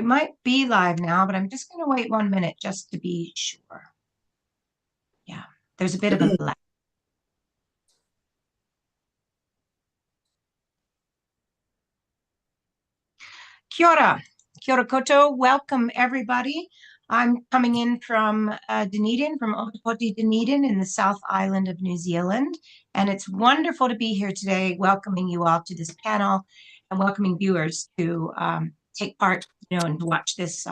We might be live now, but I'm just going to wait 1 minute just to be sure. Yeah, there's a bit of a lag. Kia ora, kia ora koutou. Welcome, everybody. I'm coming in from Dunedin, from Otapoti, Dunedin, in the South Island of New Zealand. And it's wonderful to be here today, welcoming you all to this panel and welcoming viewers to take part, and to watch this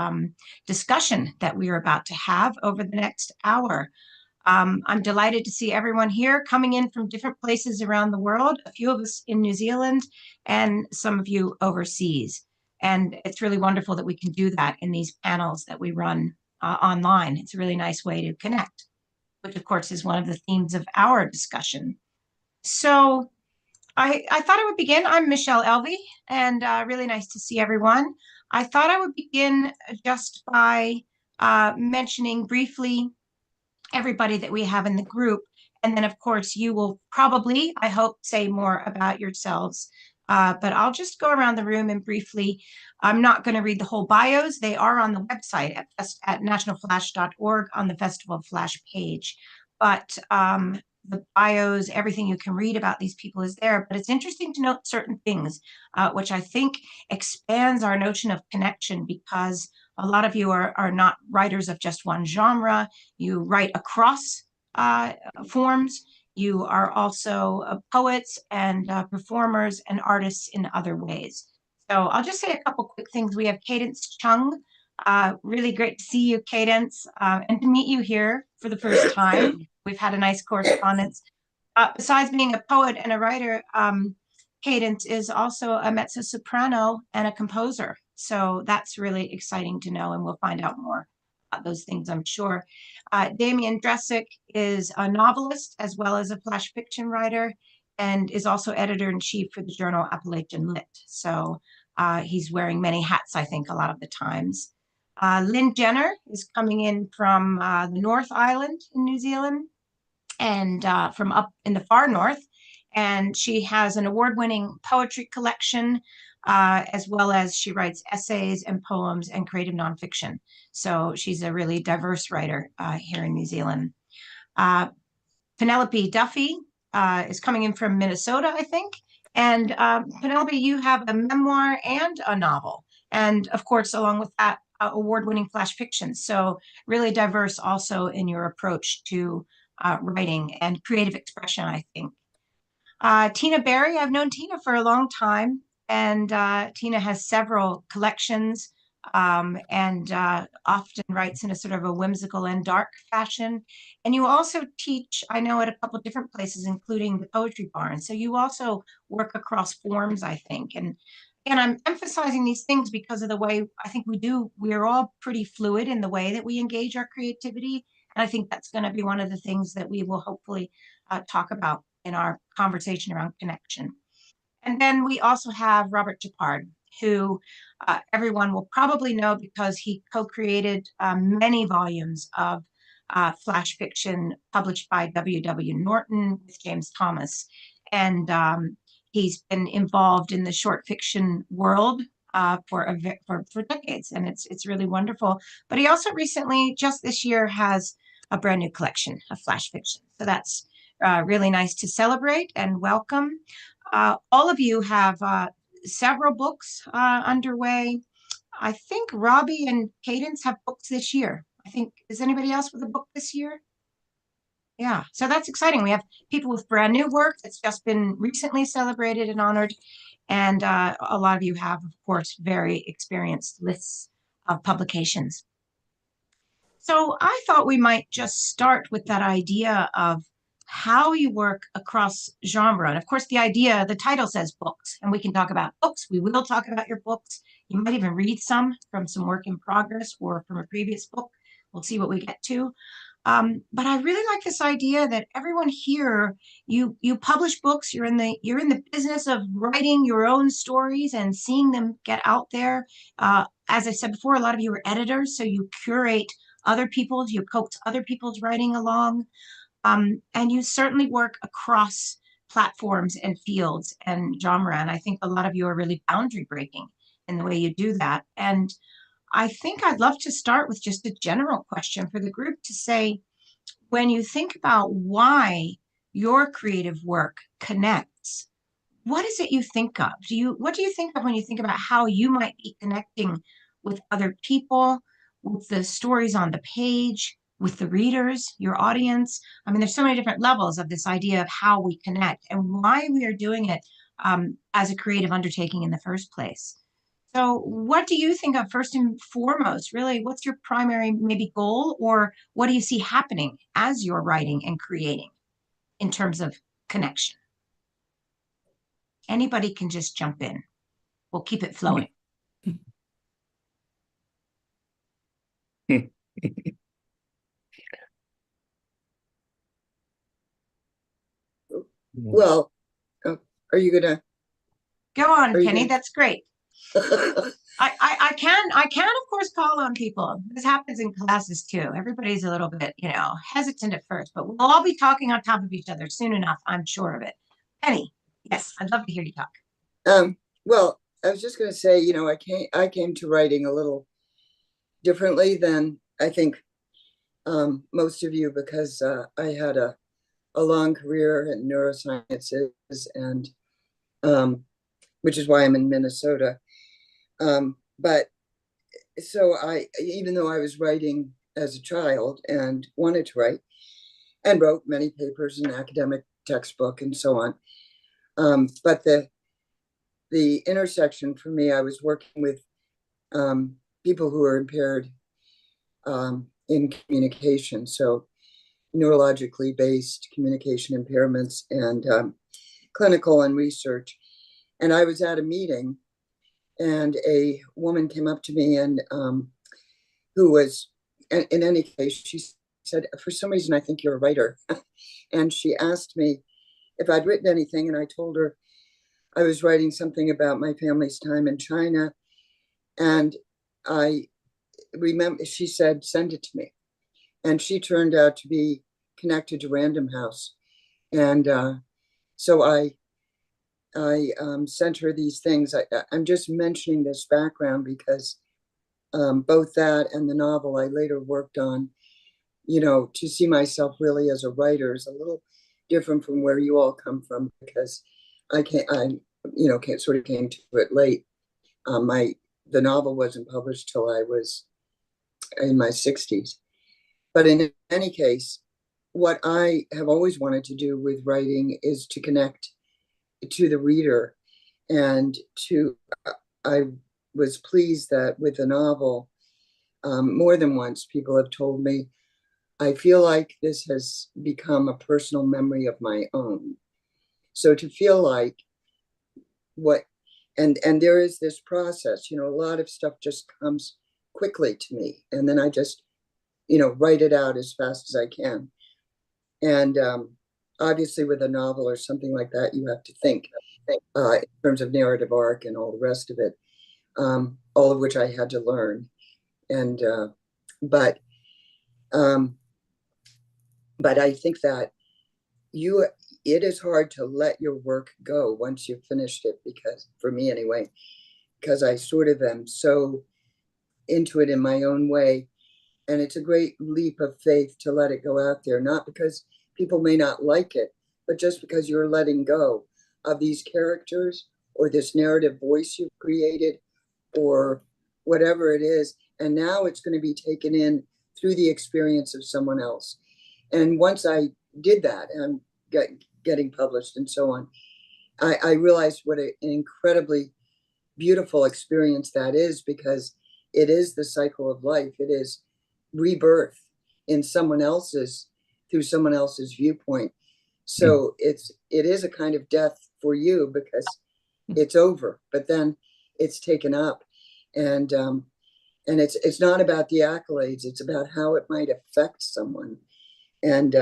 discussion that we are about to have over the next hour. I'm delighted to see everyone here coming in from different places around the world, a few of us in New Zealand and some of you overseas. And it's really wonderful that we can do that in these panels that we run online. It's a really nice way to connect, which of course is one of the themes of our discussion. So I thought I would begin. I'm Michelle Elvey, and really nice to see everyone. I thought I would begin just by mentioning briefly everybody that we have in the group. And then, of course, you will probably, I hope, say more about yourselves. But I'll just go around the room and briefly, I'm not going to read the whole bios. They are on the website at nationalflash.org on the Festival of Flash page. But the bios, everything you can read about these people is there. But it's interesting to note certain things, which I think expands our notion of connection, because a lot of you are not writers of just one genre. You write across forms. You are also poets and performers and artists in other ways. So I'll just say a couple quick things. We have Cadence Chung. Really great to see you, Cadence, and to meet you here for the first time. We've had a nice correspondence. Besides being a poet and a writer, Cadence is also a mezzo-soprano and a composer. So that's really exciting to know, and we'll find out more about those things, I'm sure. Damien Dresick is a novelist as well as a flash fiction writer, and is also editor-in-chief for the journal Appalachian Lit. So he's wearing many hats, I think, a lot of the times. Lynn Jenner is coming in from the North Island in New Zealand, and from up in the far north. And she has an award-winning poetry collection, as well as she writes essays and poems and creative nonfiction. So she's a really diverse writer here in New Zealand. Penelope Duffy is coming in from Minnesota, I think. And Penelope, you have a memoir and a novel. And of course, along with that, award-winning flash fiction. So really diverse also in your approach to writing and creative expression, I think. Tina Berry, I've known Tina for a long time, and Tina has several collections and often writes in a sort of a whimsical and dark fashion. And you also teach, I know, at a couple of different places, including the Poetry Barn. So you also work across forms, I think. And I'm emphasizing these things because of the way I think we're all pretty fluid in the way that we engage our creativity. And I think that's going to be one of the things that we will hopefully talk about in our conversation around connection. And then we also have Robert Gepard, who everyone will probably know because he co-created many volumes of flash fiction published by W.W. Norton with James Thomas. And he's been involved in the short fiction world for decades, and it's really wonderful. But he also recently, just this year, has a brand new collection of flash fiction. So that's really nice to celebrate and welcome. All of you have several books underway. I think Robbie and Cadence have books this year. I think, is anybody else with a book this year? Yeah, so that's exciting. We have people with brand new work that's just been recently celebrated and honored. And a lot of you have, of course, very experienced lists of publications. So I thought we might just start with that idea of how you work across genre. And of course, the title says books, and we can talk about books. We will talk about your books. You might even read some from some work in progress or from a previous book. We'll see what we get to. But I really like this idea that everyone here, you publish books. You're in the business of writing your own stories and seeing them get out there. As I said before, a lot of you are editors, so you curate other people's, you coax other people's writing along, and you certainly work across platforms and fields and genre. And I think a lot of you are really boundary breaking in the way you do that. And I think I'd love to start with just a general question for the group to say, when you think about why your creative work connects, what is it you think of? What do you think of when you think about how you might be connecting with other people, with the stories on the page, with the readers, your audience? I mean, there's so many different levels of this idea of how we connect and why we are doing it as a creative undertaking in the first place. So, what do you think of first and foremost? Really, what's your primary maybe goal, or what do you see happening as you're writing and creating in terms of connection? Anybody can just jump in. We'll keep it flowing. Well, are you gonna? Go on, Are you Penny. gonna? That's great. I can of course call on people. This happens in classes too. Everybody's a little bit, hesitant at first, but we'll all be talking on top of each other soon enough. I'm sure of it. Penny, yes, I'd love to hear you talk. Well, I was just gonna say, I came to writing a little differently than I think most of you because I had a long career in neurosciences and which is why I'm in Minnesota. But so even though I was writing as a child and wanted to write and wrote many papers in academic textbook and so on, but the intersection for me, I was working with people who are impaired in communication, so neurologically based communication impairments and clinical and research. And I was at a meeting, and a woman came up to me and who was, in any case, she said, "For some reason, I think you're a writer." And she asked me if I'd written anything, and I told her I was writing something about my family's time in China. And I remember she said, "Send it to me." And she turned out to be connected to Random House. And so I sent her these things. I'm just mentioning this background because both that and the novel I later worked on, to see myself really as a writer is a little different from where you all come from, because sort of came to it late. The novel wasn't published till I was in my 60s. But in any case, what I have always wanted to do with writing is to connect to the reader. And I was pleased that with the novel, more than once, people have told me, I feel like this has become a personal memory of my own. So to feel like what, and there is this process, a lot of stuff just comes quickly to me. And then I just, write it out as fast as I can. And obviously with a novel or something like that, you have to think in terms of narrative arc and all the rest of it, all of which I had to learn. And but I think that it is hard to let your work go once you've finished it, because for me anyway, because I sort of am so into it in my own way. And it's a great leap of faith to let it go out there, not because people may not like it, but just because you're letting go of these characters or this narrative voice you've created or whatever it is. And now it's going to be taken in through the experience of someone else. And once I did that and getting published and so on, I realized what an incredibly beautiful experience that is, because it is the cycle of life. It is rebirth in through someone else's viewpoint. So it is a kind of death for you, because it's over, but then it's taken up. And it's not about the accolades, it's about how it might affect someone. And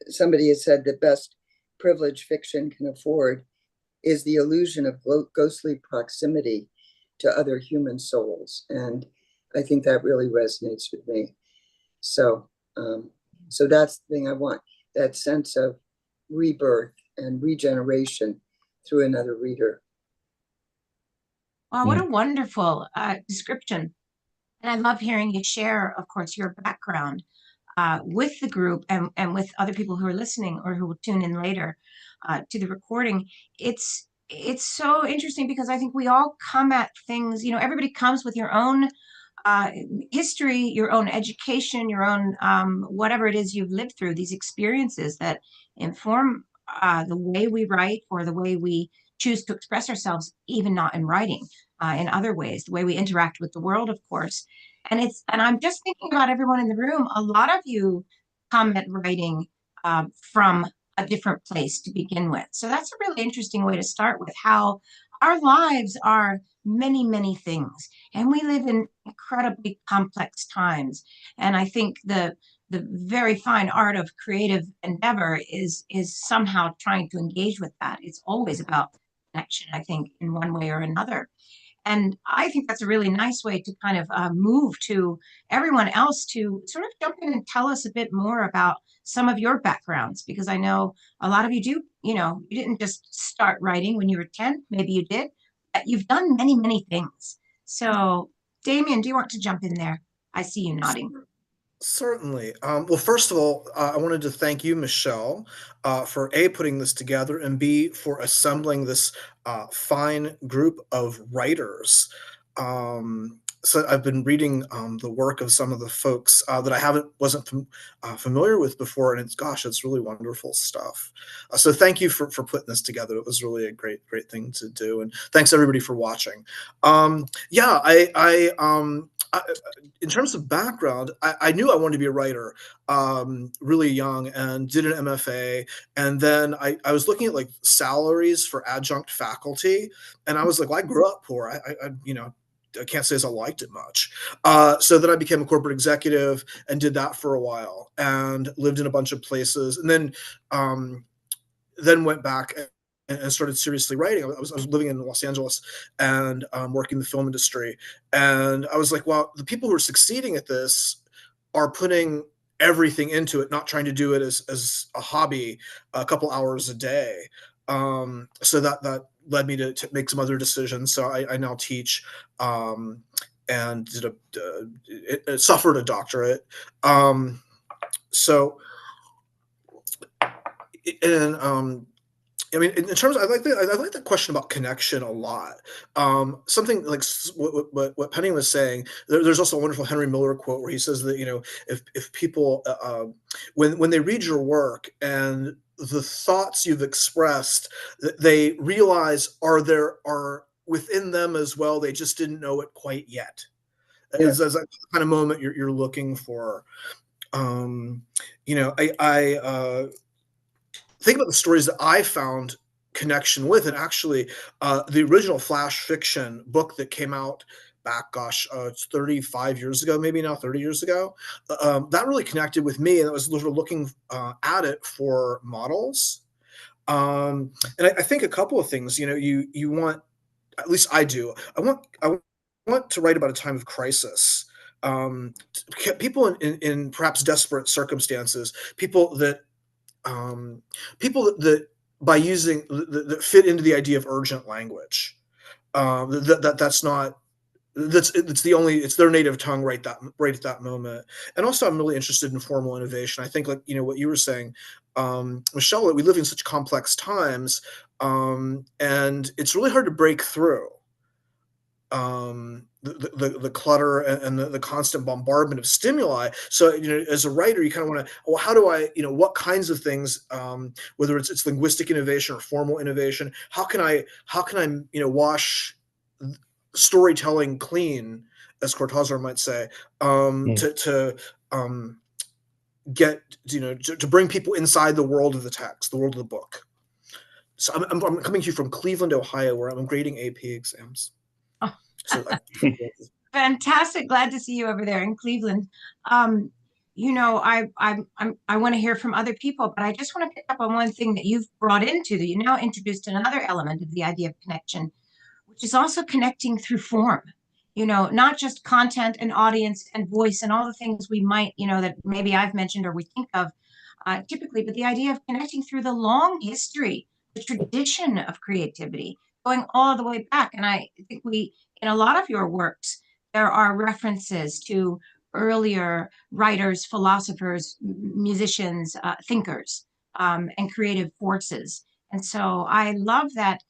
somebody has said the best privilege fiction can afford is the illusion of ghostly proximity to other human souls. And I think that really resonates with me. So that's the thing I want, that sense of rebirth and regeneration through another reader. Wow, what Yeah. a wonderful description. And I love hearing you share, of course, your background with the group and with other people who are listening or who will tune in later to the recording. It's so interesting because I think we all come at things, everybody comes with your own uh, history, your own education, your own whatever it is you've lived through, these experiences that inform the way we write or the way we choose to express ourselves, even not in writing, in other ways, the way we interact with the world, of course. And I'm just thinking about everyone in the room. A lot of you come at writing from a different place to begin with. So that's a really interesting way to start with how our lives are many, many things. And we live in incredibly complex times. And I think the very fine art of creative endeavor is somehow trying to engage with that. It's always about connection, I think, in one way or another. And I think that's a really nice way to kind of move to everyone else to sort of jump in and tell us a bit more about some of your backgrounds, because I know a lot of you do, you didn't just start writing when you were 10, maybe you did, but you've done many, many things. So, Damien, do you want to jump in there? I see you nodding. Certainly. Well, first of all, I wanted to thank you, Michelle, for A, putting this together, and B, for assembling this fine group of writers. So I've been reading the work of some of the folks that I wasn't familiar with before, and it's really wonderful stuff. So thank you for putting this together. It was really a great thing to do, and thanks everybody for watching. Yeah, in terms of background, I knew I wanted to be a writer really young and did an MFA. And then I was looking at like salaries for adjunct faculty. And I was like, well, I grew up poor. I can't say as I liked it much. So then I became a corporate executive and did that for a while and lived in a bunch of places. And then went back and started seriously writing. I was living in Los Angeles and working in the film industry. And I was like, well, the people who are succeeding at this are putting everything into it, not trying to do it as a hobby, a couple hours a day. So that led me to make some other decisions. So I now teach and suffered a doctorate. So and I mean, in terms, I like that question about connection a lot. Something like what Penny was saying. There's also a wonderful Henry Miller quote where he says that if people when they read your work and the thoughts you've expressed, they realize are within them as well. They just didn't know it quite yet. Yeah. Is that kind of moment you're looking for? I think about the stories that I found connection with, and actually, the original flash fiction book that came out back, gosh, it's 35 years ago, maybe now 30 years ago. That really connected with me, and I was sort of looking at it for models. And I think a couple of things. You want, at least I do. I want to write about a time of crisis. People in perhaps desperate circumstances, people that by using that fit into the idea of urgent language. That's not it's the only it's their native tongue right at that moment. And also, I'm really interested in formal innovation. I think, like what you were saying, Michelle, that we live in such complex times, and it's really hard to break through the clutter and the constant bombardment of stimuli. So, as a writer, you kind of want to, well, how do I, what kinds of things, whether it's linguistic innovation or formal innovation, how can I wash storytelling clean, as Cortázar might say, Mm. to get, to bring people inside the world of the text, the world of the book. So I'm coming to you from Cleveland, Ohio, where I'm grading AP exams. Oh, So fantastic. Glad to see you over there in Cleveland. I want to hear from other people, but I just want to pick up on one thing that you've brought into that you now introduced another element of the idea of connection, which is also connecting through form. Not just content and audience and voice and all the things we might, that maybe I've mentioned or we think of typically, but the idea of connecting through the long history, the tradition of creativity, going all the way back. And I think in a lot of your works, there are references to earlier writers, philosophers, musicians, thinkers, and creative forces. And so I love that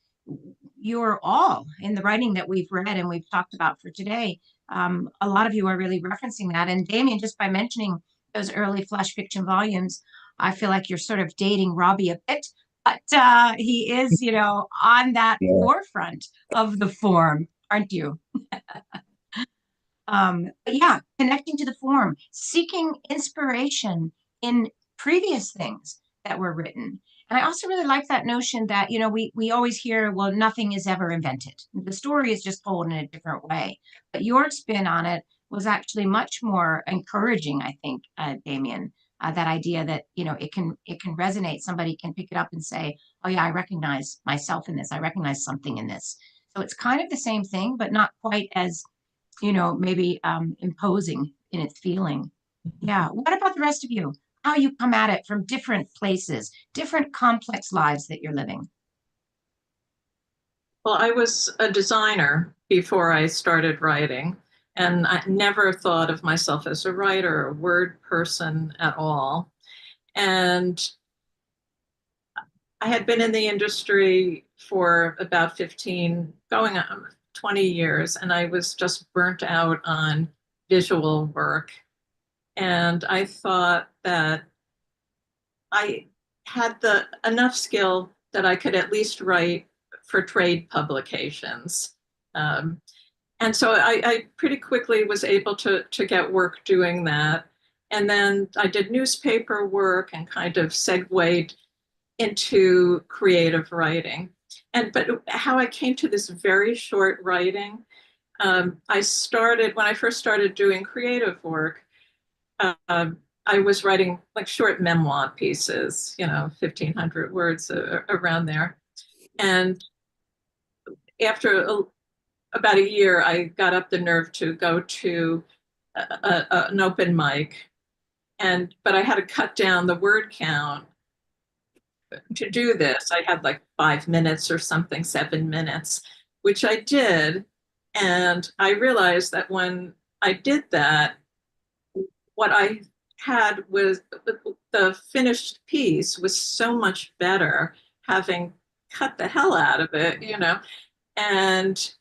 you're all in the writing that we've read and we've talked about for today. A lot of you are really referencing that. And Damien, just by mentioning those early flash fiction volumes, I feel like you're sort of dating Robbie a bit, but he is, on that Yeah. forefront of the form, aren't you? But yeah, connecting to the form, seeking inspiration in previous things that were written. And I also really like that notion that, we always hear, well, nothing is ever invented. The story is just told in a different way. But your spin on it was actually much more encouraging, I think, Damien. That idea that, it can resonate. Somebody can pick it up and say, oh yeah, I recognize myself in this. I recognize something in this. So it's kind of the same thing, but not quite as maybe imposing in its feeling. Yeah. What about the rest of you? How you come at it from different places, different complex lives that you're living? Well, I was a designer before I started writing, and I never thought of myself as a writer, a word person at all. And I had been in the industry for about 15, going on 20 years, and I was just burnt out on visual work. And I thought that I had enough skill that I could at least write for trade publications. And so I pretty quickly was able to get work doing that. And then I did newspaper work and kind of segued into creative writing. But how I came to this very short writing, when I first started doing creative work, I was writing like short memoir pieces, 1,500 words around there. And after about a year, I got up the nerve to go to an open mic. But I had to cut down the word count to do this. I had like 5 minutes or something, 7 minutes, which I did. And I realized that when I did that, what I had was the finished piece was so much better having cut the hell out of it, and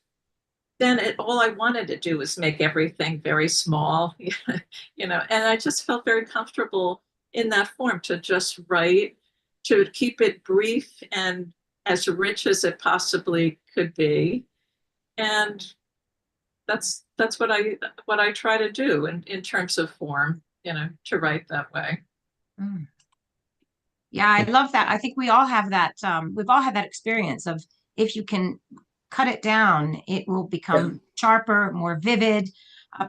then all I wanted to do was make everything very small, and I just felt very comfortable in that form to just write, to keep it brief and as rich as it possibly could be. And that's what I try to do in terms of form, to write that way. Mm. Yeah, I love that. I think we all have that. We've all had that experience of, if you can cut it down, it will become sharper, more vivid,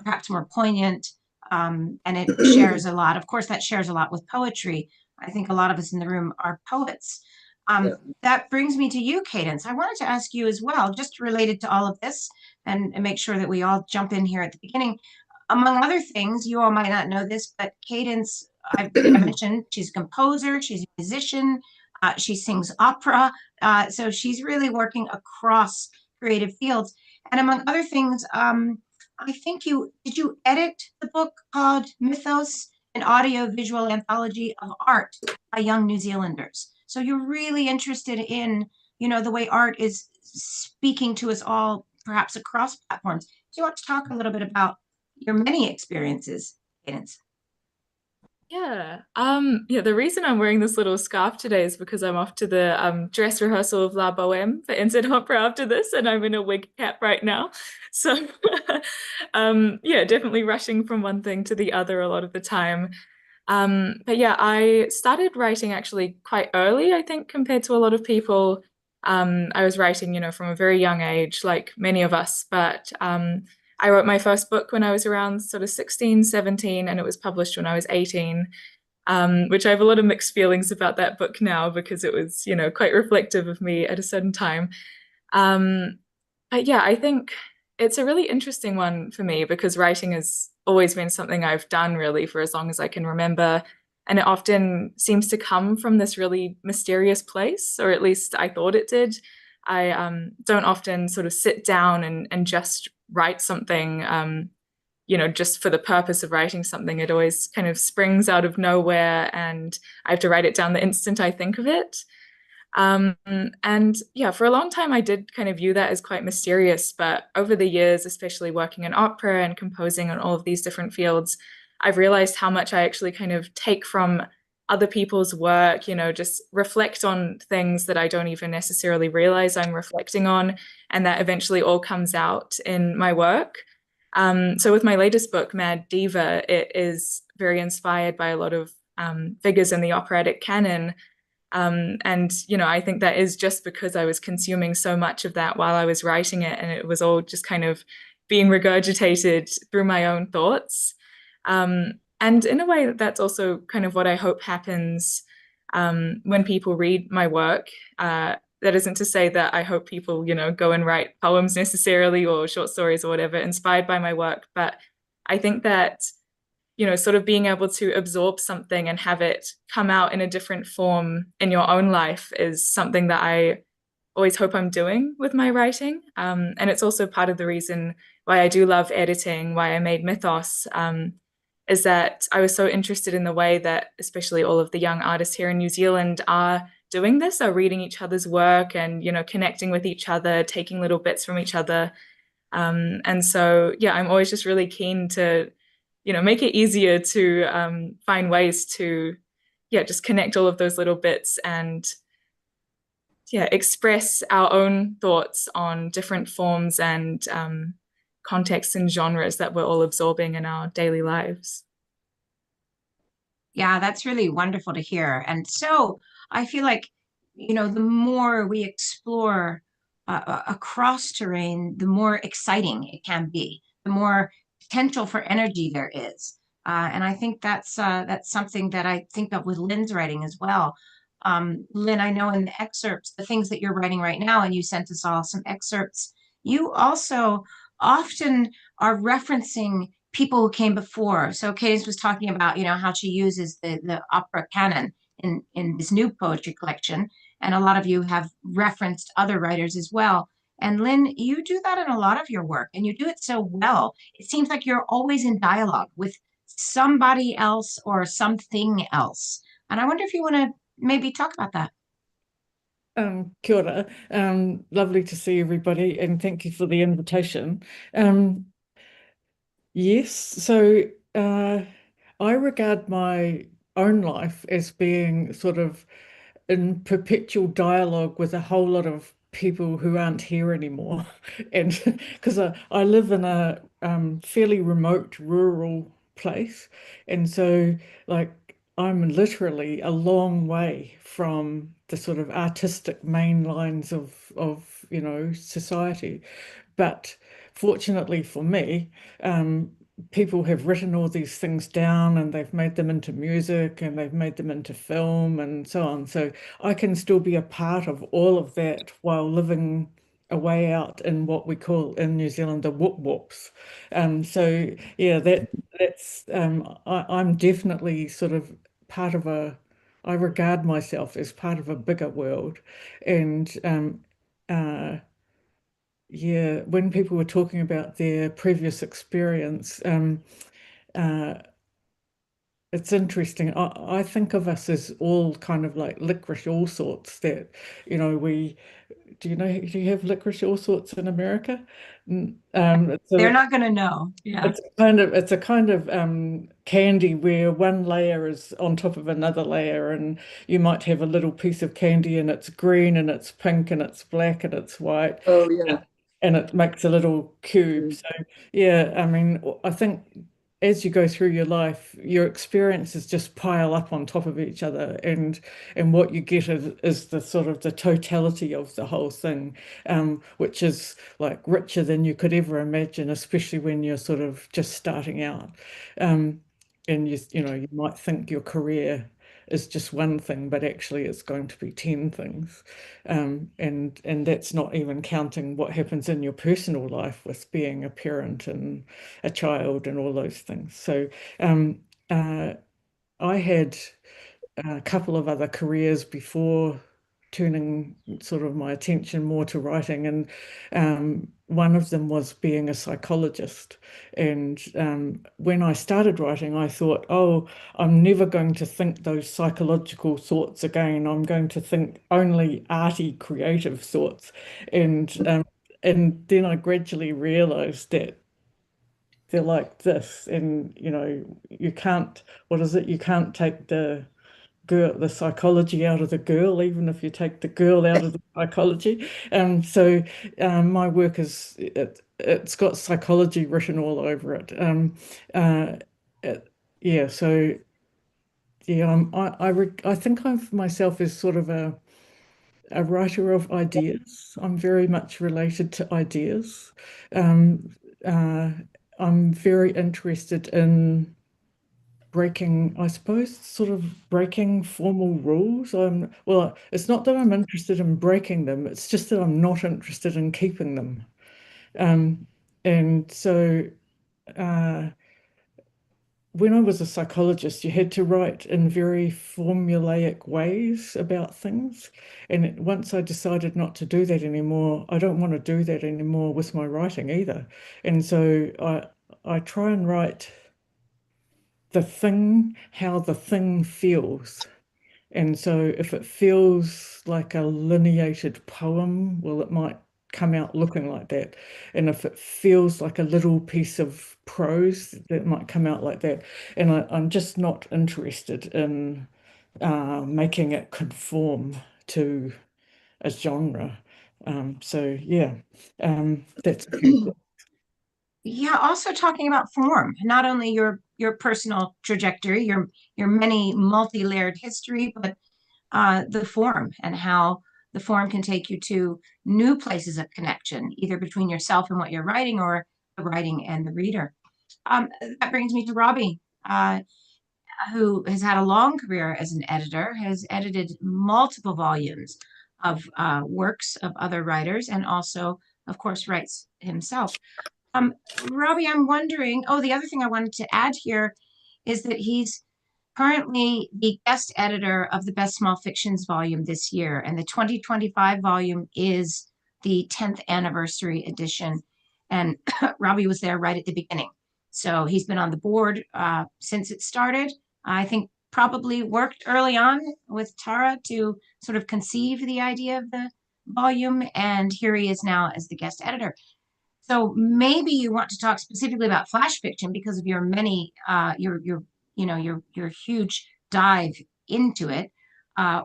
perhaps more poignant, and it shares a lot. Of course, that shares a lot with poetry. I think a lot of us in the room are poets. That brings me to you, Cadence. I wanted to ask you as well, just related to all of this, and make sure that we all jump in here at the beginning. Among other things, you all might not know this, but Cadence, I mentioned, she's a composer, she's a musician, she sings opera. So she's really working across creative fields. And among other things, I think did you edit the book called Mythos, an audio-visual anthology of art by young New Zealanders. So you're really interested in, the way art is speaking to us all, perhaps across platforms. Do you want to talk a little bit about your many experiences, Cadence? Yeah. The reason I'm wearing this little scarf today is because I'm off to the dress rehearsal of La Boheme for NZ Opera after this, and I'm in a wig cap right now. So definitely rushing from one thing to the other a lot of the time. But yeah, I started writing actually quite early, I think, compared to a lot of people. I was writing, from a very young age, like many of us, but I wrote my first book when I was around sort of 16, 17, and it was published when I was 18, which I have a lot of mixed feelings about that book now because it was, quite reflective of me at a certain time. But yeah, I think it's a really interesting one for me because writing has always been something I've done really for as long as I can remember. And it often seems to come from this really mysterious place, or at least I thought it did. I don't often sort of sit down and just write something, just for the purpose of writing something. It always kind of springs out of nowhere, and I have to write it down the instant I think of it. And yeah, for a long time, I did kind of view that as quite mysterious. But over the years, especially working in opera and composing on all of these different fields, I've realized how much I actually kind of take from other people's work, just reflect on things that I don't even necessarily realize I'm reflecting on, and that eventually all comes out in my work. So with my latest book, Mad Diva, it is very inspired by a lot of figures in the operatic canon. And I think that is just because I was consuming so much of that while I was writing it, and it was all just kind of being regurgitated through my own thoughts. And in a way, that's also kind of what I hope happens when people read my work. That isn't to say that I hope people, go and write poems necessarily, or short stories or whatever, inspired by my work. But I think that sort of being able to absorb something and have it come out in a different form in your own life is something that I always hope I'm doing with my writing. And it's also part of the reason why I do love editing, why I made Mythos, is that I was so interested in the way that especially all of the young artists here in New Zealand are doing this, are reading each other's work and, connecting with each other, taking little bits from each other. And so, yeah, I'm always just really keen to make it easier to find ways to, just connect all of those little bits and, express our own thoughts on different forms and contexts and genres that we're all absorbing in our daily lives. Yeah, that's really wonderful to hear. And so I feel like, the more we explore across terrain, the more exciting it can be, the more potential for energy there is. And I think that's something that I think of with Lynn's writing as well. Lynn, I know in the excerpts, the things that you're writing right now, and you sent us all some excerpts, you also often are referencing people who came before. So Cadence was talking about, how she uses the opera canon in this new poetry collection. And a lot of you have referenced other writers as well. And Lynn, you do that in a lot of your work, and you do it so well. It seems like you're always in dialogue with somebody else or something else. And I wonder if you want to maybe talk about that. Kia ora. Lovely to see everybody, and thank you for the invitation. Yes, so I regard my own life as being sort of in perpetual dialogue with a whole lot of people who aren't here anymore. And because I live in a fairly remote rural place, and so like I'm literally a long way from the sort of artistic main lines of society. But fortunately for me, people have written all these things down, and they've made them into music, and they've made them into film and so on. So I can still be a part of all of that while living away out in what we call in New Zealand the whoop whoops. So yeah, that's I'm definitely sort of part of I regard myself as part of a bigger world. And yeah, when people were talking about their previous experience, it's interesting. I think of us as all kind of like licorice all sorts that, do you have licorice all sorts in America? They're not going to know. Yeah. It's a kind of candy where one layer is on top of another layer, and you might have a little piece of candy and it's green and it's pink and it's black and it's white. Oh, yeah. And it makes a little cube. So yeah, I mean, I think as you go through your life, your experiences just pile up on top of each other, and what you get is the sort of the totality of the whole thing, which is like richer than you could ever imagine, especially when you're sort of just starting out. And you might think your career is just one thing, but actually it's going to be 10 things. And that's not even counting what happens in your personal life with being a parent and a child and all those things. So I had a couple of other careers before turning sort of my attention more to writing, and one of them was being a psychologist. And when I started writing, I thought, oh, I'm never going to think those psychological thoughts again. I'm going to think only arty, creative thoughts. And then I gradually realized that they're like this, and you can't, what is it? You can't take the psychology out of the girl, even if you take the girl out of the psychology. So my work it's got psychology written all over it. Yeah, so yeah, I think of myself as sort of a writer of ideas. I'm very much related to ideas. Um, uh, I'm very interested in breaking, I suppose, sort of breaking formal rules. Well, it's not that I'm interested in breaking them, it's just that I'm not interested in keeping them. And so uh, when I was a psychologist, you had to write in very formulaic ways about things. And once I decided not to do that anymore, I don't want to do that anymore with my writing either. And so I try and write the thing, how the thing feels. And so if it feels like a lineated poem, well, it might come out looking like that. And if it feels like a little piece of prose, that might come out like that. And I'm just not interested in making it conform to a genre. So yeah, that's Yeah, also talking about form, not only your personal trajectory, your many multi-layered history, but the form and how the form can take you to new places of connection, either between yourself and what you're writing or the writing and the reader. That brings me to Robbie, who has had a long career as an editor, has edited multiple volumes of works of other writers, and also, of course, writes himself. Robbie, I'm wondering, oh, the other thing I wanted to add here is that he's currently the guest editor of the Best Small Fictions volume this year, and the 2025 volume is the 10th anniversary edition. And Robbie was there right at the beginning. So he's been on the board since it started. I think probably worked early on with Tara to sort of conceive the idea of the volume, and here he is now as the guest editor. So maybe you want to talk specifically about flash fiction because of your many, your huge dive into it,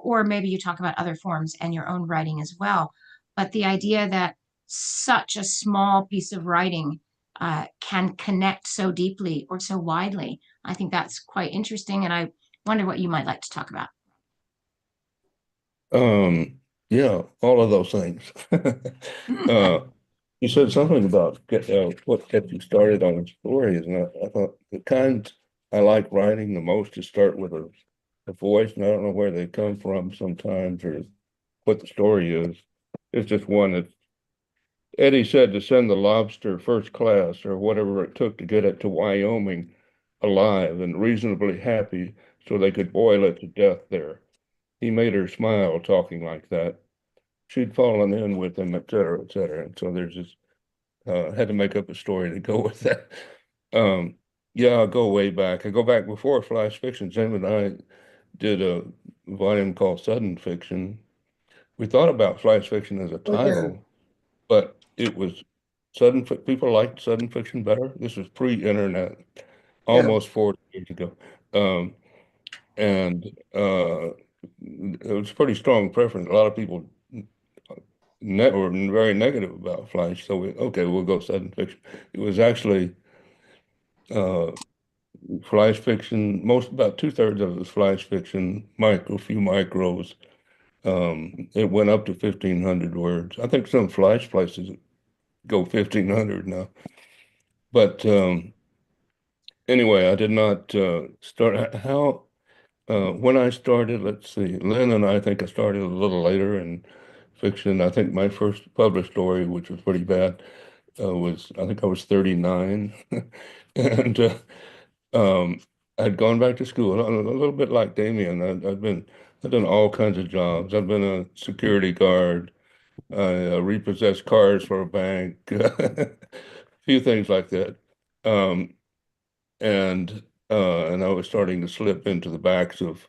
or maybe you talk about other forms and your own writing as well. But the idea that such a small piece of writing can connect so deeply or so widely, I think that's quite interesting, and I wonder what you might like to talk about. Yeah, all of those things. You said something about what kept you started on stories, and I thought the kind I like writing the most is start with a voice, and I don't know where they come from sometimes or what the story is. It's just one that Eddie said to send the lobster first class or whatever it took to get it to Wyoming alive and reasonably happy so they could boil it to death there. He made her smile talking like that. She'd fallen in with him, et cetera, et cetera. And so there's this, had to make up a story to go with that. Yeah, I'll go way back. I go back before Flash Fiction. Sam and I did a volume called Sudden Fiction. We thought about Flash Fiction as a title, but it was people liked Sudden Fiction better. This was pre-internet, almost 40 years ago. And it was a pretty strong preference. A lot of people were very negative about Flash, so we'll go Sudden Fiction. It was actually Flash Fiction. About 2/3 of it was Flash Fiction, few micros. It went up to 1,500 words. I think some Flash places go 1,500 now. But anyway, I did not start. When I started, let's see, Lynn and I think I started a little later in fiction. I think my first published story, which was pretty bad, I think I was 39. And I'd gone back to school, a little bit like Damien. I'd been I've done all kinds of jobs. I've been a security guard. I repossessed cars for a bank, a few things like that. Um, and I was starting to slip into the backs of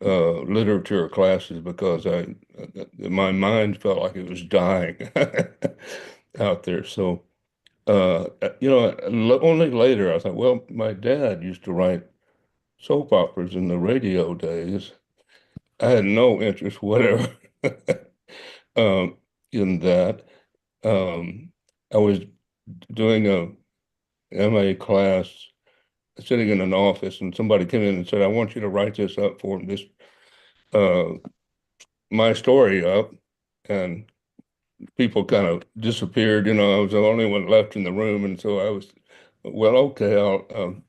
literature classes because my mind felt like it was dying out there. So only later I thought, well, my dad used to write soap operas in the radio days. I had no interest whatever um, in that. I was doing a MA class, sitting in an office, and somebody came in and said, "I want you to write this up for this uh, my story up." And people kind of disappeared. I was the only one left in the room, and so I was, well, okay, I'll.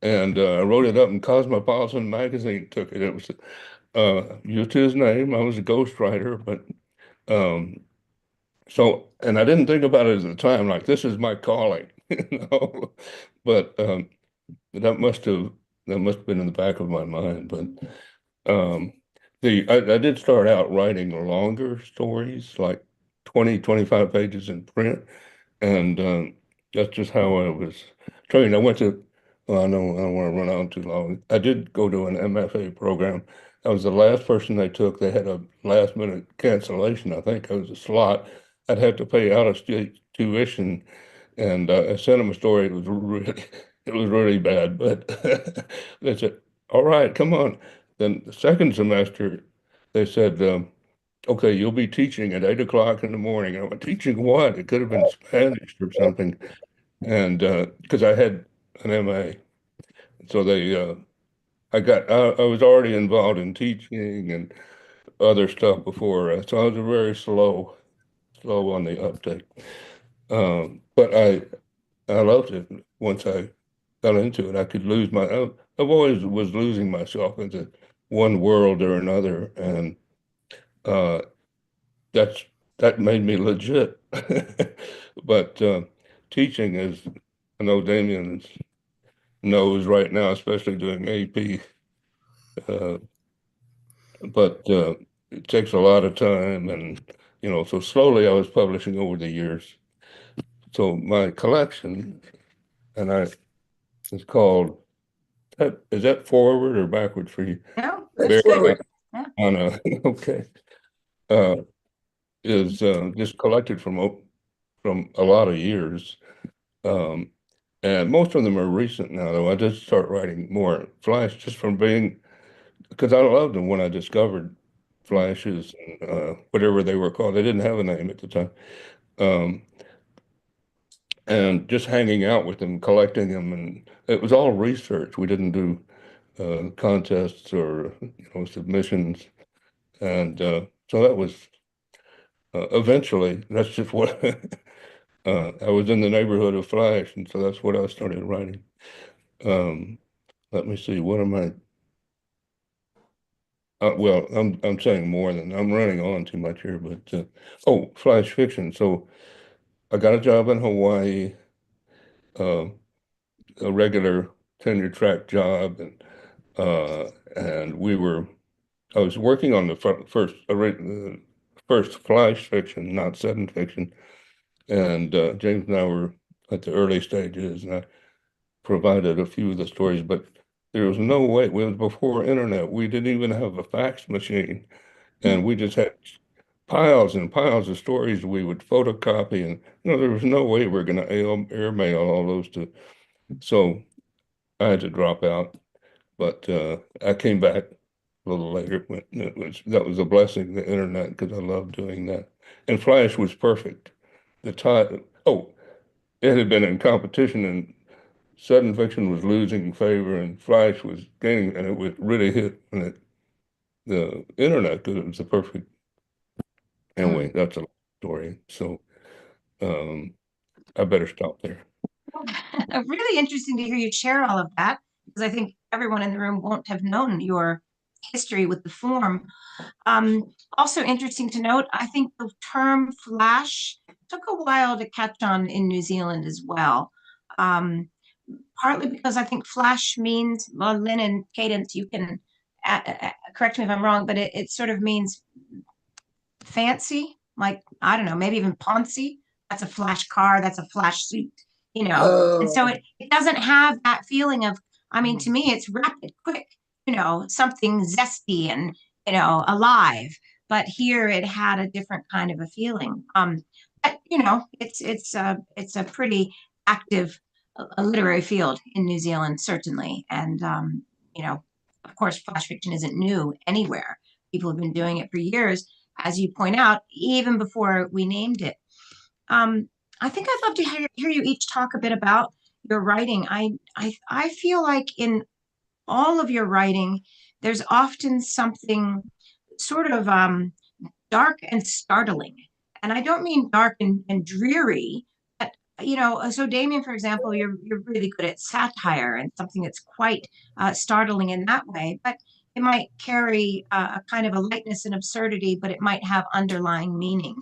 I wrote it up, and Cosmopolitan magazine took it. It was used his name. I was a ghostwriter, but um, and I didn't think about it at the time, like this is my calling, But that must have been in the back of my mind. But I did start out writing longer stories, like 20, 25 pages in print. And that's just how I was trained. Well, I don't want to run on too long. I did go to an MFA program. I was the last person they took. They had a last minute cancellation. I think I was a slot. I'd have to pay out of state tuition, and I sent them a story. It was really bad, but they said, "All right, come on." Then the second semester, they said, "Okay, you'll be teaching at 8 o'clock in the morning." I went, "Teaching what?" It could have been Spanish or something, and because I had an MA, so I was already involved in teaching and other stuff before, so I was very slow on the uptake. But I loved it once I got into it. I could I've always was losing myself into one world or another, and uh, that made me legit. But teaching is, I know Damien knows right now, especially doing AP, uh, but it takes a lot of time, and so slowly I was publishing over the years. So my collection, and it's called. Is that forward or backward for you? No, That's that's good. forward. Yeah. Okay. Uh, is just collected from a lot of years. Um, and most of them are recent now, though. I did start writing more Flash just from because I loved them when I discovered Flashes and whatever they were called. They didn't have a name at the time. Um, and just hanging out with them, collecting them, and it was all research. We didn't do contests or submissions, and so that was eventually that's just what I was in the neighborhood of Flash, and so that's what I started writing. Um, Let me see, what am I? Well, I'm saying more than I'm running on too much here, but Flash fiction. So I got a job in Hawaii, uh, a regular tenure track job, and I was working on the first Flash fiction, not sudden fiction, and James and I were at the early stages, and I provided a few of the stories, but there was no way. It was before internet. We didn't even have a fax machine, and we just had piles and piles of stories we would photocopy, and there was no way we are going to airmail all those to. So I had to drop out, but I came back a little later. When that was a blessing, the internet, because I loved doing that. And Flash was perfect. The time. Oh, it had been in competition, and sudden fiction was losing favor, and Flash was gaining, and it was really hit when the internet, because it was the perfect. Anyway, that's a story. So I better stop there. Really interesting to hear you share all of that, because I think everyone in the room won't have known your history with the form. Also interesting to note, I think the term flash took a while to catch on in New Zealand as well. Partly because I think flash means, well, Lynn and Cadence, you can correct me if I'm wrong, but it sort of means fancy, like, I don't know, maybe even poncy. That's a flash car, that's a flash suit, you know. And so Oh, it doesn't have that feeling of, I mean, to me, it's rapid, quick, you know, something zesty and, you know, alive. But here it had a different kind of a feeling. But you know, it's a pretty active literary field in New Zealand, certainly. And you know, of course, flash fiction isn't new anywhere. People have been doing it for years, as you point out, even before we named it. Um, I think I'd love to hear you each talk a bit about your writing. I feel like in all of your writing, there's often something sort of dark and startling. And I don't mean dark and dreary, but you know, so Damien, for example, you're really good at satire and something that's quite startling in that way. But it might carry a kind of a lightness and absurdity, but it might have underlying meaning.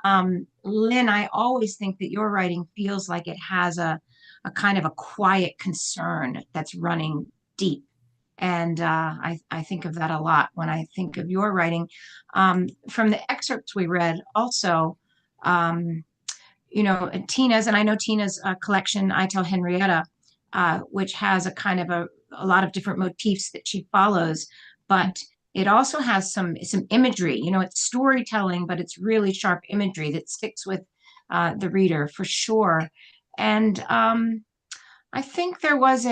Lynn, I always think that your writing feels like it has a kind of a quiet concern that's running deep. And I think of that a lot when I think of your writing. From the excerpts we read, also, um, you know, Tina's, and I know Tina's collection, I Tell Henrietta, which has a kind of a lot of different motifs that she follows, but it also has some imagery. You know, it's storytelling, but it's really sharp imagery that sticks with the reader for sure. And I think there was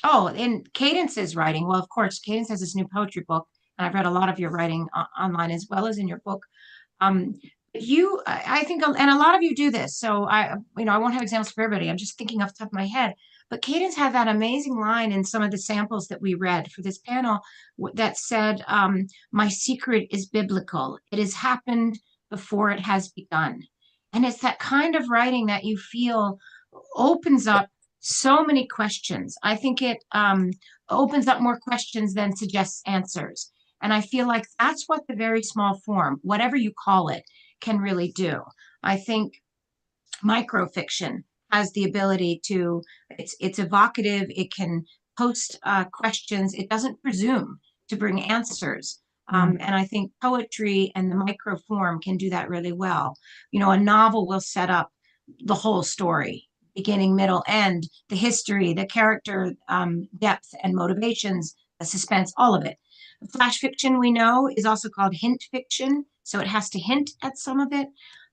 oh, in Cadence's writing, well, of course, Cadence has this new poetry book, and I've read a lot of your writing online as well as in your book. Um, I think, and a lot of you do this. So you know, I won't have examples for everybody. I'm just thinking off the top of my head. But Cadence had that amazing line in some of the samples that we read for this panel that said, "My secret is biblical. It has happened before it has begun." And it's that kind of writing that you feel opens up so many questions. I think it opens up more questions than suggests answers. And I feel like that's what the very small form, whatever you call it, can really do. I think microfiction has the ability to, it's evocative, it can post questions, it doesn't presume to bring answers. And I think poetry and the micro form can do that really well. You know, a novel will set up the whole story, beginning, middle, end, the history, the character depth and motivations, the suspense, all of it. Flash fiction, we know, is also called hint fiction, so it has to hint at some of it.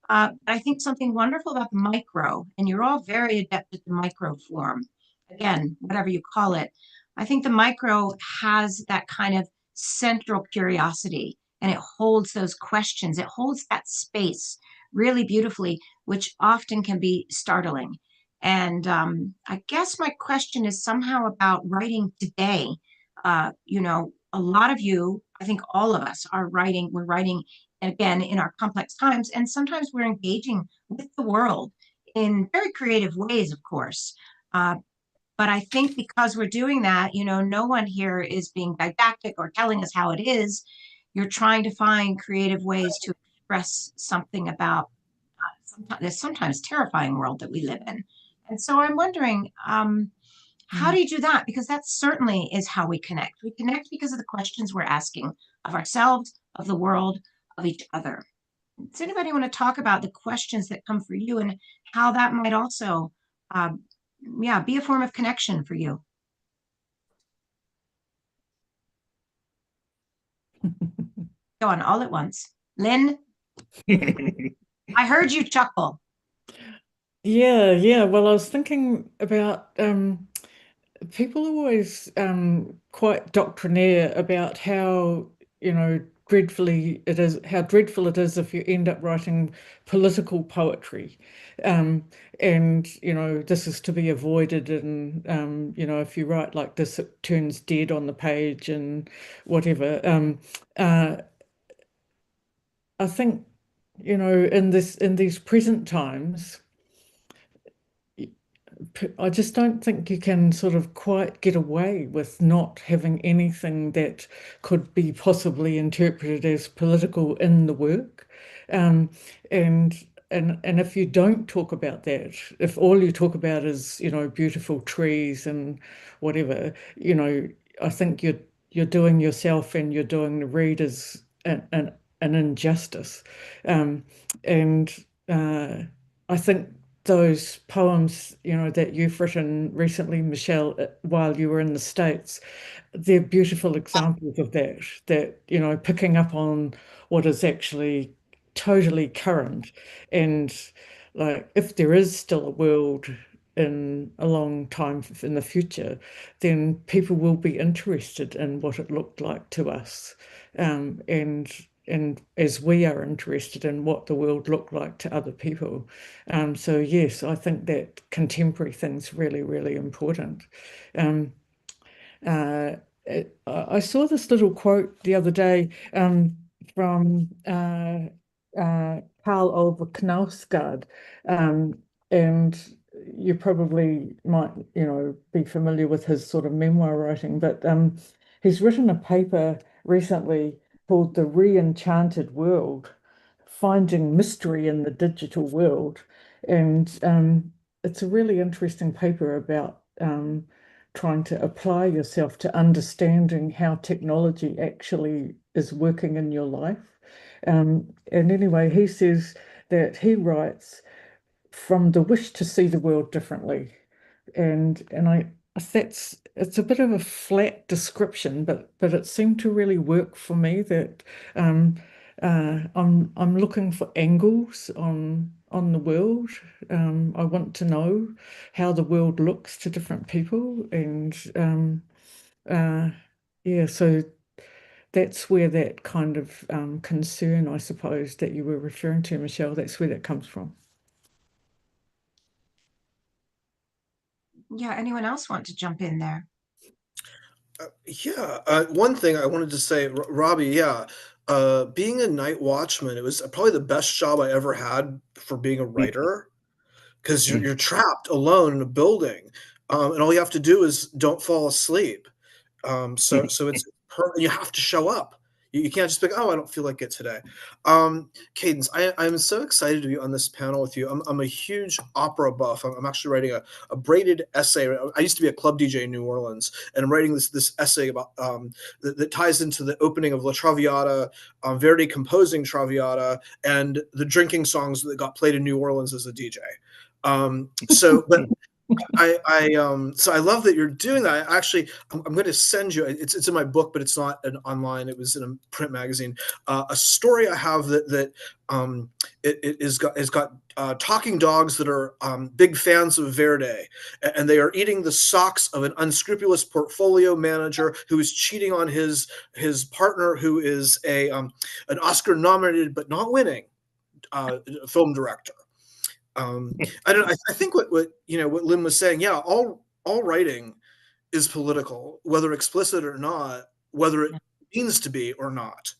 I think something wonderful about the micro, and you're all very adept at the micro form, again, whatever you call it. I think the micro has that kind of central curiosity, and it holds those questions. It holds that space really beautifully, which often can be startling. And I guess my question is somehow about writing today. You know, a lot of you, I think all of us are writing, we're writing again in our complex times, and sometimes we're engaging with the world in very creative ways, of course. But I think because we're doing that, you know, no one here is being didactic or telling us how it is. You're trying to find creative ways to express something about this sometimes terrifying world that we live in. And so I'm wondering, how do you do that? Because that certainly is how we connect. We connect because of the questions we're asking of ourselves, of the world, of each other. Does anybody want to talk about the questions that come for you and how that might also, yeah, be a form of connection for you? Go on all at once. Lynn, I heard you chuckle. Yeah. Well, I was thinking about people are always quite doctrinaire about how, you know, how dreadful it is if you end up writing political poetry. And, you know, this is to be avoided. And, you know, if you write like this, it turns dead on the page and whatever. I think, you know, in these present times, I just don't think you can sort of quite get away with not having anything that could be possibly interpreted as political in the work. And if you don't talk about that, if all you talk about is, you know, beautiful trees and whatever, you know, I think you're doing yourself and you're doing the readers an injustice. And I think those poems, that you've written recently, Michelle, while you were in the States, they're beautiful examples of that, picking up on what is actually totally current. And like, if there is still a world in a long time in the future, then people will be interested in what it looked like to us. And as we are interested in what the world looked like to other people. So yes, I think that contemporary thing's really, really important. Um, I saw this little quote the other day from Karl Ove Knausgaard, and you probably might, be familiar with his sort of memoir writing, but he's written a paper recently called The Re-Enchanted World, Finding Mystery in the Digital World. And it's a really interesting paper about trying to apply yourself to understanding how technology actually is working in your life. And anyway, he says that he writes from the wish to see the world differently. And it's a bit of a flat description, but it seemed to really work for me that I'm looking for angles on the world. I want to know how the world looks to different people, and yeah, so that's where that kind of concern, I suppose, that you were referring to, Michelle, that's where that comes from. Yeah, anyone else want to jump in there? One thing I wanted to say, Robbie, being a night watchman, it was probably the best job I ever had for being a writer, because you're trapped alone in a building, and all you have to do is don't fall asleep. So it's you have to show up. You can't just be like, oh, I don't feel like it today. Cadence, I'm so excited to be on this panel with you. I'm a huge opera buff. I'm actually writing a braided essay. I used to be a club DJ in New Orleans, and I'm writing this essay about that ties into the opening of La Traviata, Verdi composing Traviata, and the drinking songs that got played in New Orleans as a DJ. But so I love that you're doing that. I'm going to send you. It's in my book, but it's not online. It was in a print magazine. A story I have that it is got talking dogs that are big fans of Verdi, and they are eating the socks of an unscrupulous portfolio manager who is cheating on his partner, who is an Oscar nominated but not winning film director. I think what Lynn was saying, all writing is political, whether explicit or not, whether it means to be or not.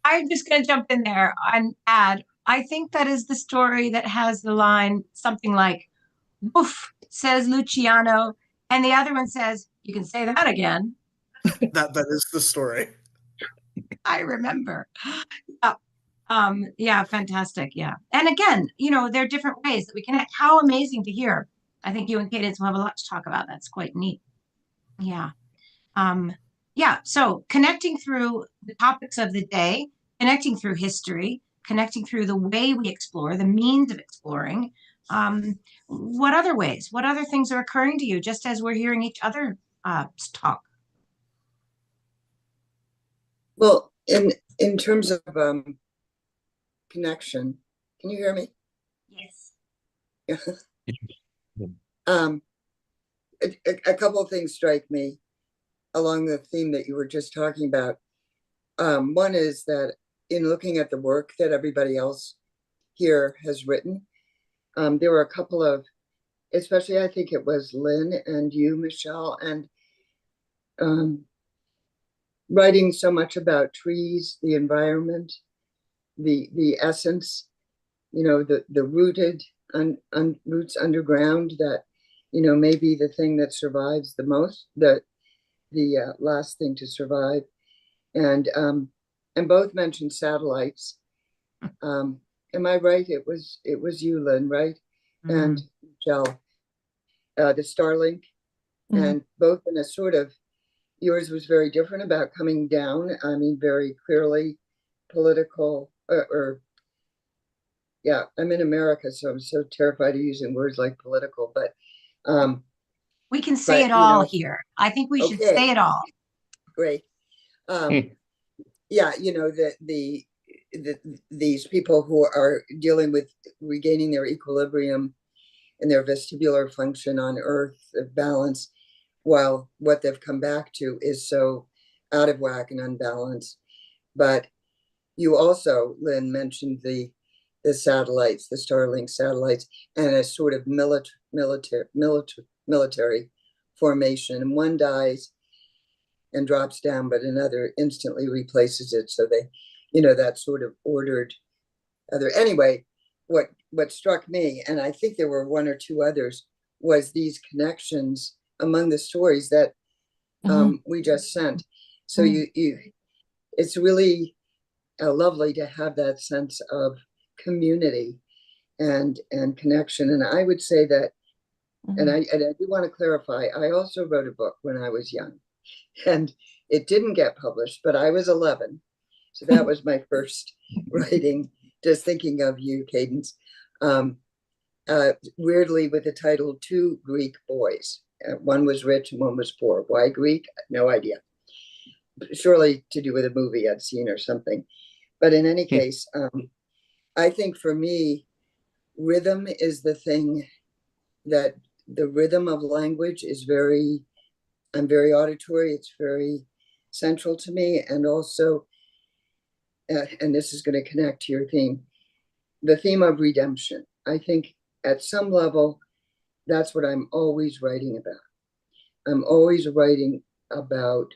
I'm just going to jump in there and add, I think that is the story that has the line something like, "Oof," says Luciano, and the other one says, "You can say that again." That is the story. I remember. Yeah, fantastic. Yeah. And again, there are different ways that we connect. How amazing to hear. I think you and Cadence will have a lot to talk about. That's quite neat. Yeah. So connecting through the topics of the day, connecting through history, connecting through the way we explore, the means of exploring. What other ways? What other things are occurring to you just as we're hearing each other talk? Well, in terms of connection, can you hear me? Yes. A couple of things strike me along the theme that you were just talking about. One is that in looking at the work that everybody else here has written, there were a couple of, especially I think it was Lynn and you, Michelle, and writing so much about trees, the environment, the essence, the rooted roots underground that, may be the thing that survives the most, the last thing to survive. And both mentioned satellites. Am I right? It was you, Lynn, right? Mm-hmm. And Michelle, the Starlink. Mhm. and both in a sort of, yours was very different about coming down. I mean, very clearly political, or yeah, I'm in America, so I'm so terrified of using words like political, but We can say but it all here. I think we should okay, say it all. great. Hmm. Yeah, these people who are dealing with regaining their equilibrium and their vestibular function on Earth, balance, while what they've come back to is so out of whack and unbalanced. But you also, Lynn, mentioned the satellites, the Starlink satellites, and a sort of military formation. And one dies and drops down, but another instantly replaces it. So they, that sort of ordered other. Anyway, what struck me, and I think there were one or two others, was these connections among the stories that we just sent. So it's really lovely to have that sense of community and connection. And I would say that, and I do want to clarify, I also wrote a book when I was young, and it didn't get published, but I was 11. So that was my first writing, just thinking of you, Cadence. Weirdly, with the title Two Greek Boys. One was rich and one was poor. Why Greek? No idea. Surely to do with a movie I'd seen or something. But in any case, I think for me, rhythm is the thing that the rhythm of language is I'm very auditory. It's very central to me. And also, and this is going to connect to your theme, the theme of redemption. I think at some level, that's what I'm always writing about. I'm always writing about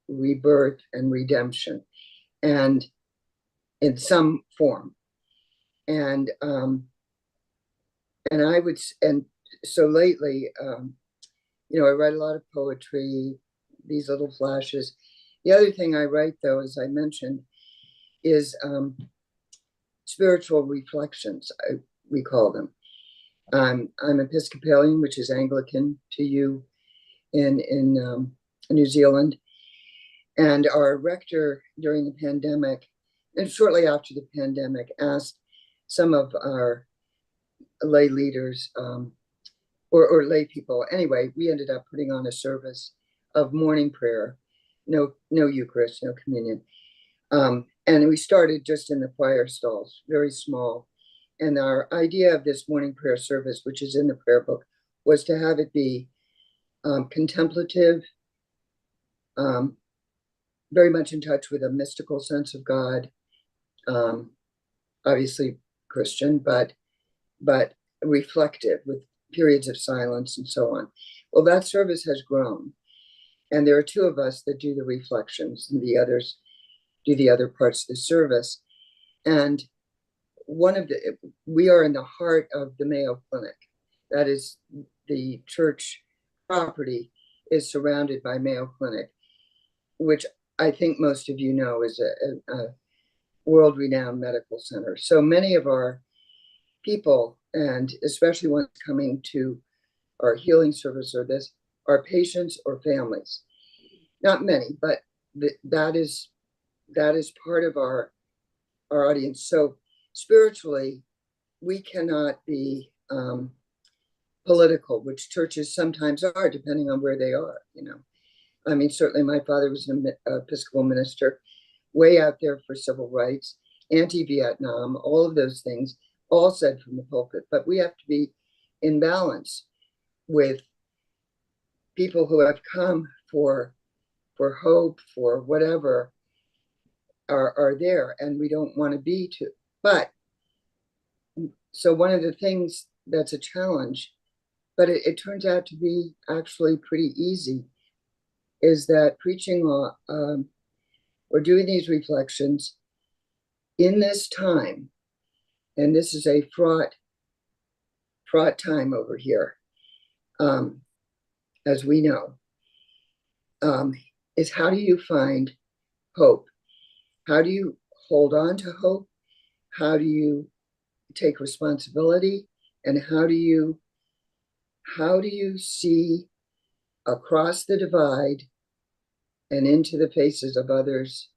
rebirth and redemption, and in some form. And and so lately, I write a lot of poetry, these little flashes. The other thing I write, though, as I mentioned, is spiritual reflections, we call them. I'm Episcopalian, which is Anglican to you in New Zealand. And our rector during the pandemic, and shortly after the pandemic, asked some of our lay leaders, or lay people. Anyway, we ended up putting on a service of morning prayer, no Eucharist, no communion. And we started just in the choir stalls, very small. And our idea of this morning prayer service, which is in the prayer book, was to have it be contemplative, very much in touch with a mystical sense of God, obviously Christian, but reflective, with periods of silence and so on. Well, that service has grown, and there are two of us that do the reflections, and the others do the other parts of the service. And we are in the heart of the Mayo Clinic. That is, the church property is surrounded by Mayo Clinic, which I think most of you know is a world-renowned medical center. So many of our people, and especially ones coming to our healing service or this, are patients or families. Not many, but that is part of our audience. So spiritually, we cannot be political, which churches sometimes are, depending on where they are. I mean, certainly my father was an Episcopal minister, way out there for civil rights, anti-Vietnam, all of those things, all said from the pulpit. But we have to be in balance with people who have come for hope, for whatever, are there, and we don't want to be too. But so one of the things that's a challenge, but it turns out to be actually pretty easy, is that preaching or doing these reflections in this time, and this is a fraught time over here, as we know, is how do you find hope? How do you hold on to hope? How do you take responsibility? And how do you how do you see across the divide and into the faces of others?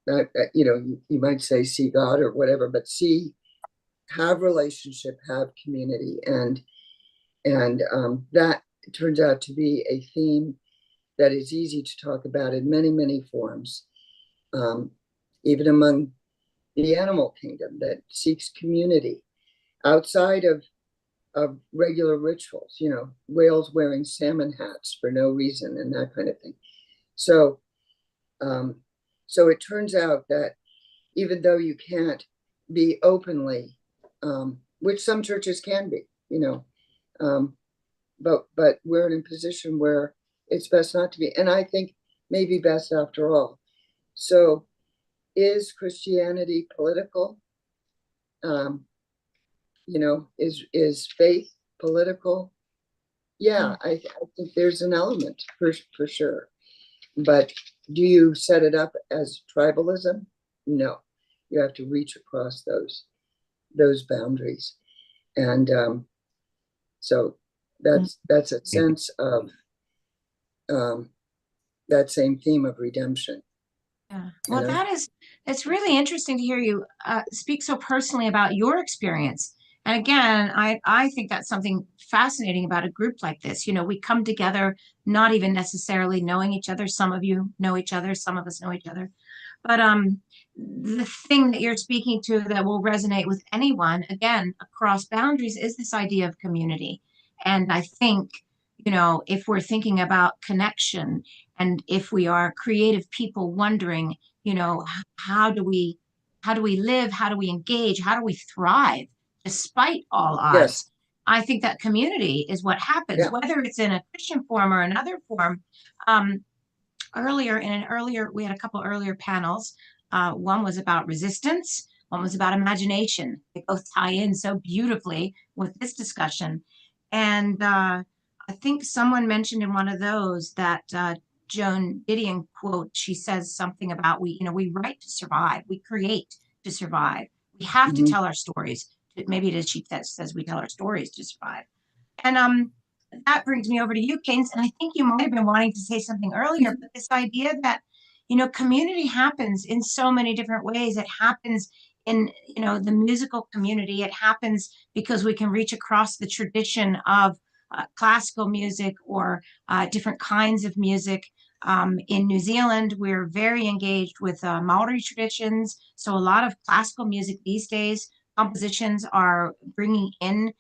You know, you might say see God or whatever, but have relationship, have community, and that turns out to be a theme that is easy to talk about in many, many forms, even among the animal kingdom that seeks community outside of regular rituals, you know, whales wearing salmon hats for no reason and that kind of thing. So so it turns out that even though you can't be openly, which some churches can be, you know, but we're in a position where it's best not to be, and I think maybe best after all. So is Christianity political? You know, is faith political? Yeah, I think there's an element for sure. But do you set it up as tribalism? No, you have to reach across those boundaries, and so that's a sense of that same theme of redemption. Yeah. Well, You know? it's really interesting to hear you speak so personally about your experience. And again, I think that's something fascinating about a group like this. You know, we come together not even necessarily knowing each other. Some of you know each other, some of us know each other. But the thing that you're speaking to that will resonate with anyone, again, across boundaries, is this idea of community. And I think, you know, if we're thinking about connection, and if we are creative people wondering, you know, how do we live, how do we engage, how do we thrive despite all odds? Yes. I think that community is what happens, Yeah. whether it's in a Christian form or another form. We had a couple earlier panels. One was about resistance, one was about imagination. They both tie in so beautifully with this discussion. And I think someone mentioned in one of those that Joan Didion quote, she says something about we write to survive, we create to survive. We have to tell our stories. Maybe it is she says we tell our stories to survive. And that brings me over to you, Cadence. And I think you might have been wanting to say something earlier, but this idea that, you know, community happens in so many different ways. It happens in, you know, the musical community. It happens because we can reach across the tradition of classical music or different kinds of music. In New Zealand, we're very engaged with Maori traditions. So a lot of classical music these days, compositions are bringing in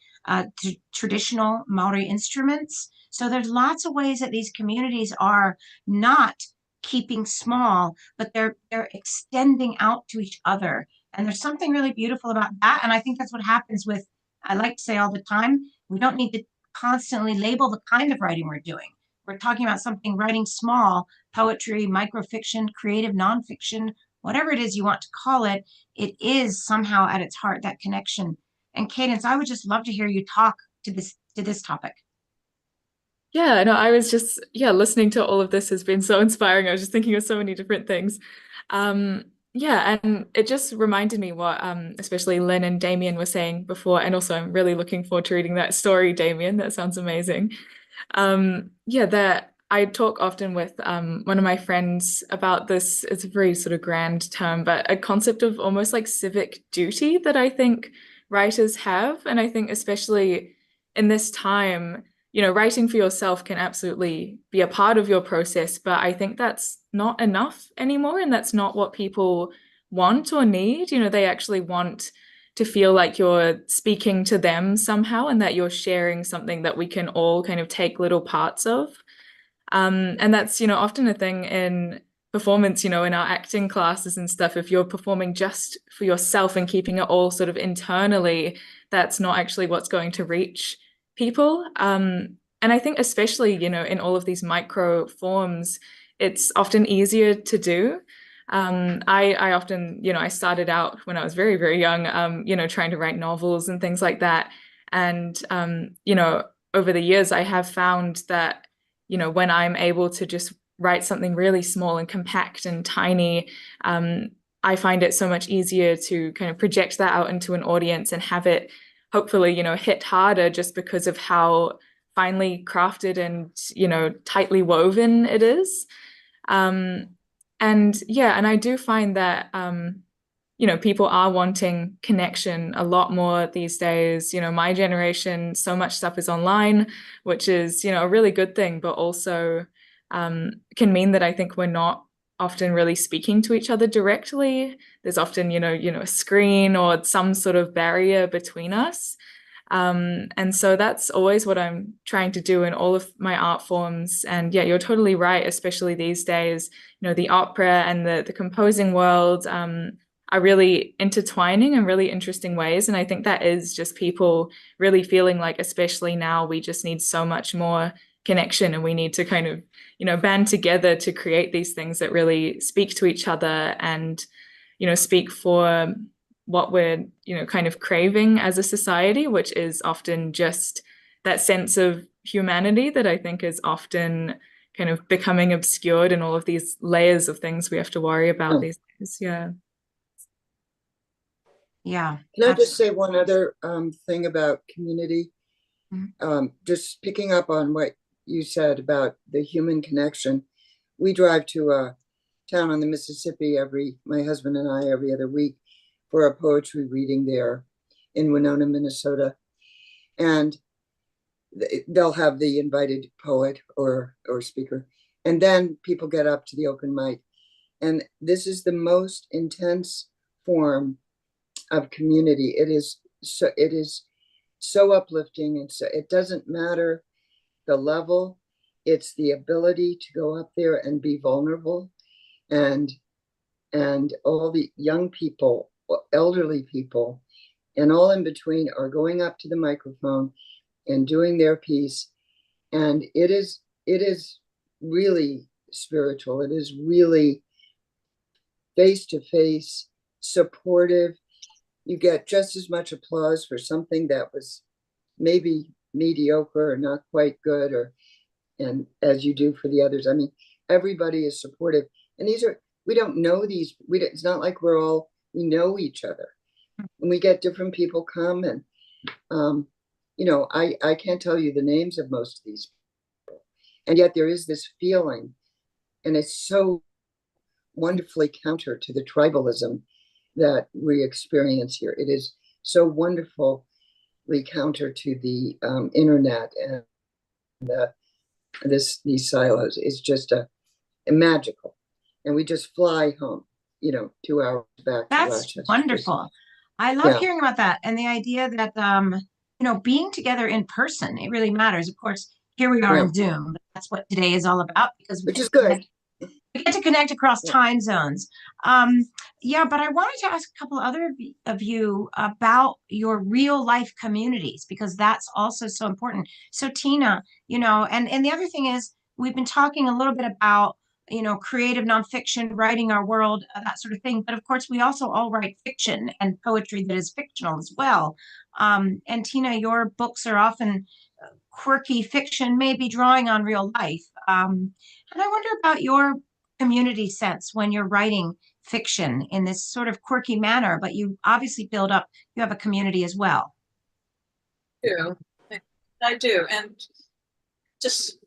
traditional Maori instruments. So there's lots of ways that these communities are not keeping small, but they're extending out to each other. And there's something really beautiful about that. And I think that's what happens with, I like to say all the time, we don't need to constantly label the kind of writing we're doing. We're talking about something writing small, poetry, microfiction, creative nonfiction, whatever it is you want to call it, it is somehow at its heart that connection. And Cadence, I would just love to hear you talk to this topic. Yeah, no, I was just, listening to all of this has been so inspiring. I was just thinking of so many different things. Yeah, and it just reminded me what especially Lynn and Damien were saying before, and also I'm really looking forward to reading that story, Damien. That sounds amazing. That I talk often with one of my friends about this. It's a very sort of grand term, but a concept of almost like civic duty that I think writers have. And I think especially in this time, you know, writing for yourself can absolutely be a part of your process, but I think that's not enough anymore. And that's not what people want or need. You know, they actually want to feel like you're speaking to them somehow and that you're sharing something that we can all kind of take little parts of. And that's, you know, often a thing in performance, you know, in our acting classes and stuff. If you're performing just for yourself and keeping it all sort of internally, that's not actually what's going to reach people. And I think especially, you know, in all of these micro forms, it's often easier to do. I often, you know, I started out when I was very, very young, you know, trying to write novels and things like that. And, you know, over the years, I have found that, you know, when I'm able to just write something really small and compact and tiny, I find it so much easier to kind of project that out into an audience and have it hopefully, hit harder just because of how finely crafted and, tightly woven it is. And I do find that, people are wanting connection a lot more these days. My generation, so much stuff is online, which is, a really good thing, but also can mean that I think we're not often really speaking to each other directly. There's often, a screen or some sort of barrier between us. And so that's always what I'm trying to do in all of my art forms. And yeah, you're totally right, especially these days, the opera and the composing world are really intertwining in really interesting ways. And I think that is just people really feeling like, especially now, we just need so much more connection, and we need to kind of, band together to create these things that really speak to each other and, speak for what we're, kind of craving as a society, which is often just that sense of humanity that I think is often kind of becoming obscured in all of these layers of things we have to worry about these days. Yeah. Yeah. Can I just say one other thing about community? Mhm. Just picking up on what you said about the human connection. We drive to a town on the Mississippi my husband and I, every other week for a poetry reading there in Winona, Minnesota. And they'll have the invited poet or speaker. And then people get up to the open mic. And this is the most intense form of community. It is so uplifting, and so it doesn't matter the level. It's the ability to go up there and be vulnerable, and all the young people, elderly people, and all in between are going up to the microphone and doing their piece. And it is really spiritual. It is really face to face, supportive. You get just as much applause for something that was maybe mediocre or not quite good, and as you do for the others. I mean, everybody is supportive, and we don't know these. It's not like we know each other. And we get different people come, and I can't tell you the names of most of these people, and yet there is this feeling, and it's so wonderfully counter to the tribalism that we experience here. It is so wonderfully counter to the internet and these silos. It's just a magical, and we just fly home, 2 hours back to That's Rochester. wonderful. I love Yeah. hearing about that, and the idea that being together in person, it really matters. Of course, here we are Yeah. in Zoom. That's what today is all about, because Which is good. we get to connect across Yeah. time zones. But I wanted to ask a couple other of you about your real life communities, because that's also so important. So Tina, and the other thing is, we've been talking a little bit about, creative nonfiction, writing our world, that sort of thing. But of course, we also all write fiction and poetry that is fictional as well. And Tina, your books are often quirky fiction, maybe drawing on real life. And I wonder about your community sense when you're writing fiction in this sort of quirky manner, but you obviously you have a community as well. I do. And just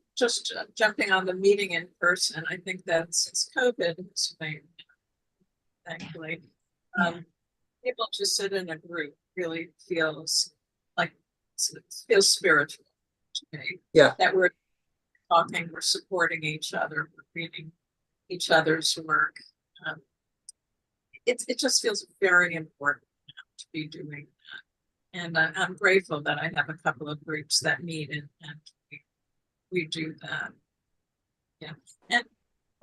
jumping on the meeting in person, I think that since COVID has been, thankfully, able to sit in a group really feels spiritual to me. Yeah. That we're talking, we're supporting each other, we're reading each other's work. It just feels very important to be doing that. And I'm grateful that I have a couple of groups that meet and we do that. Yeah. And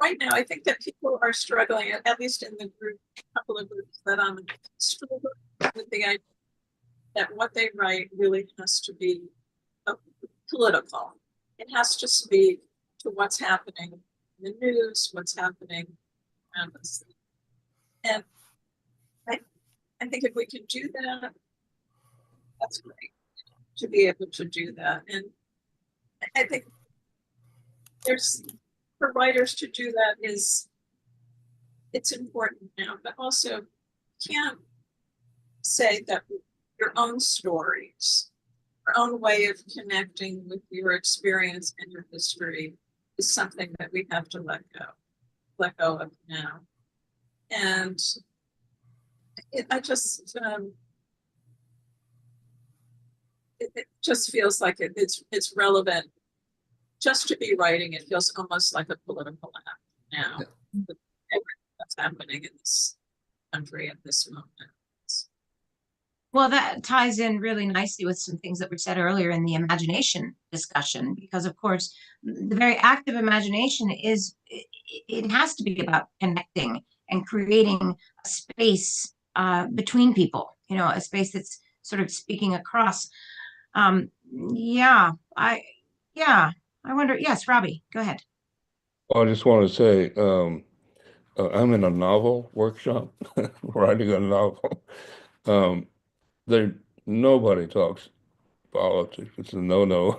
right now, I think that people are struggling, at least in the group, a couple of groups that I'm struggling with the idea that what they write really has to be political. It has to speak to what's happening in the news, what's happening around us. And I think if we can do that, that's great to be able to do that. And I think for writers to do that it's important now, but also can't say that your own stories, your own way of connecting with your experience and your history is something that we have to let go of now. And I just, it just feels like it's relevant just to be writing. It feels almost like a political act now. With everything that's happening in this country at this moment. Well, that ties in really nicely with some things that were said earlier in the imagination discussion, because of course, the very act of imagination it has to be about connecting and creating a space between people, a space that's sort of speaking across. Um, yeah, yeah, I wonder, yes, Robbie, go ahead. I just want to say, I'm in a novel workshop, writing a novel. Um, there, nobody talks politics. It's a no-no,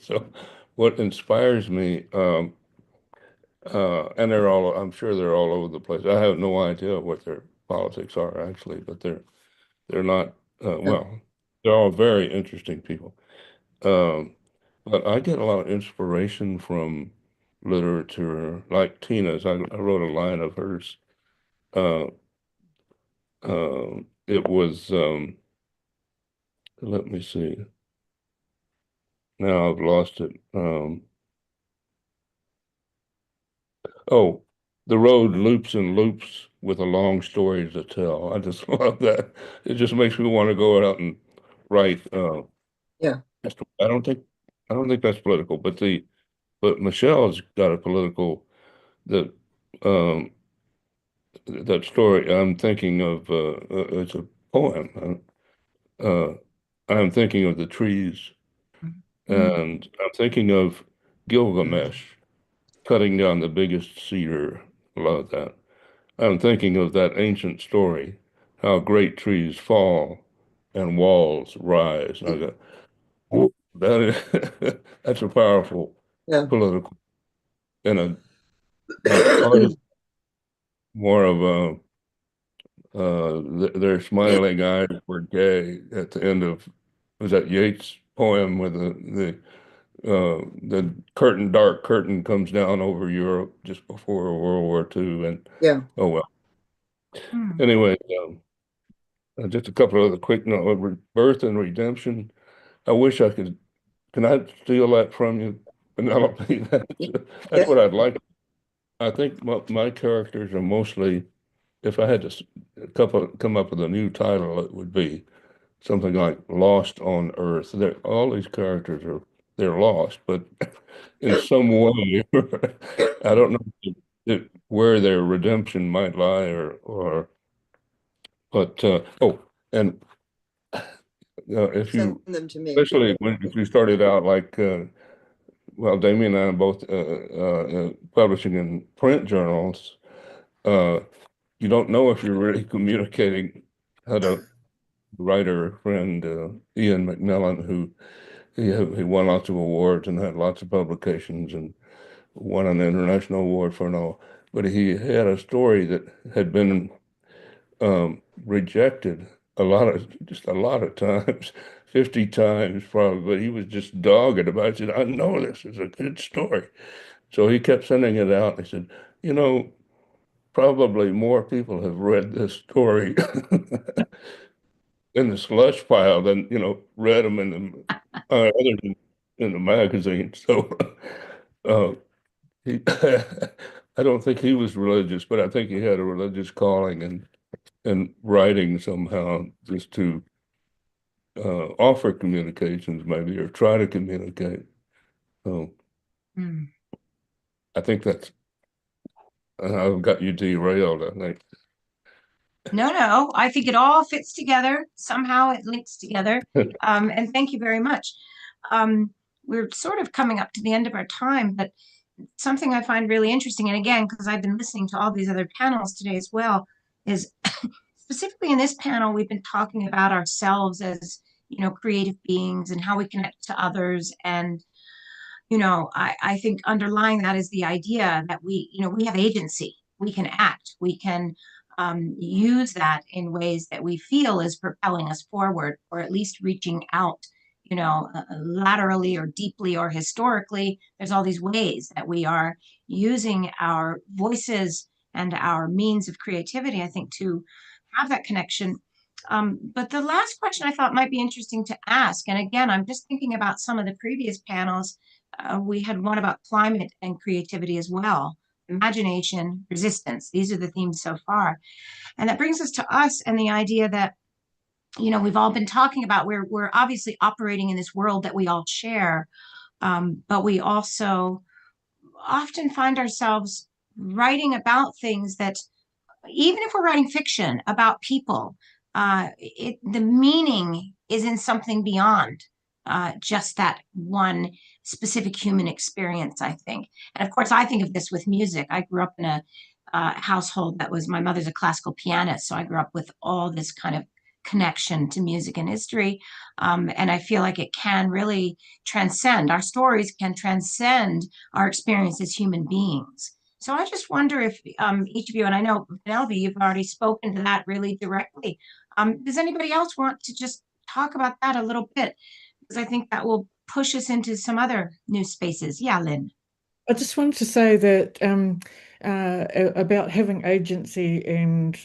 So what inspires me, and I'm sure they're all over the place. I have no idea what their politics are actually, but they're not, well, they're all very interesting people. Um, but I get a lot of inspiration from literature, like Tina's. I wrote a line of hers. Uh, it was, let me see. Now I've lost it. Oh, the road loops and loops with a long story to tell. I just love that. It just makes me want to go out and write. Yeah. I don't think that's political, but Michelle's got a political that um that story. I'm thinking of it's a poem. I'm thinking of the trees, and I'm thinking of Gilgamesh cutting down the biggest cedar. Love that. I'm thinking of that ancient story, how great trees fall and walls rise. And I go, "Whoop, that is that's a powerful Yeah. political and but artists more of a their smiling eyes were gay at the end of was that Yeats' poem where the dark curtain comes down over Europe just before World War II and Yeah. oh well. Hmm. Anyway, just a couple of other quick notes. Birth and Redemption. I wish I could. Can I steal that from you, Penelope? That's what I'd like. I think my characters are mostly, if I had to come up with a new title, it would be something like Lost on Earth. All these characters they're lost, but in some way, I don't know where their redemption might lie but and if Send you, them to me. especially if you started out like, well, Damien and I are both publishing in print journals, uh, you don't know if you're really communicating. Had a writer friend, Ian McMillan, who he won lots of awards and had lots of publications and won an international award for an all. But he had a story that had been rejected just a lot of times, 50 times probably, but he was just dogged about it. He said, I know this is a good story. So he kept sending it out. He said, probably more people have read this story in the slush pile than, read them other than in the magazine. So uh, he, I don't think he was religious, but I think he had a religious calling and writing somehow just to offer communications maybe or try to communicate. So I think I've got you derailed, I think. No, I think it all fits together. Somehow it links together. And thank you very much. We're sort of coming up to the end of our time, but something I find really interesting, and again, because I've been listening to all these other panels today as well, is specifically in this panel, we've been talking about ourselves as, creative beings and how we connect to others. And, I think underlying that is the idea that we have agency. We can act. We can use that in ways that we feel is propelling us forward, or at least reaching out, laterally or deeply or historically. There's all these ways that we are using our voices and our means of creativity, I think, to have that connection. But the last question I thought might be interesting to ask, and again, I'm just thinking about some of the previous panels. We had one about climate and creativity as well. Imagination, resistance. These are the themes so far. And that brings us to us and the idea that, we've all been talking about, we're obviously operating in this world that we all share, but we also often find ourselves writing about things that, even if we're writing fiction about people, the meaning is in something beyond just that one specific human experience, I think. And of course, I think of this with music. I grew up in a household that was, my mother's a classical pianist, so I grew up with all this kind of connection to music and history. And I feel like it can really transcend, our stories can transcend our experience as human beings. So I just wonder if each of you, and I know, Penelope, you've already spoken to that really directly. Does anybody else want to just talk about that a little bit? Because I think that will push us into some other new spaces. Yeah, Lynn. I just wanted to say that about having agency and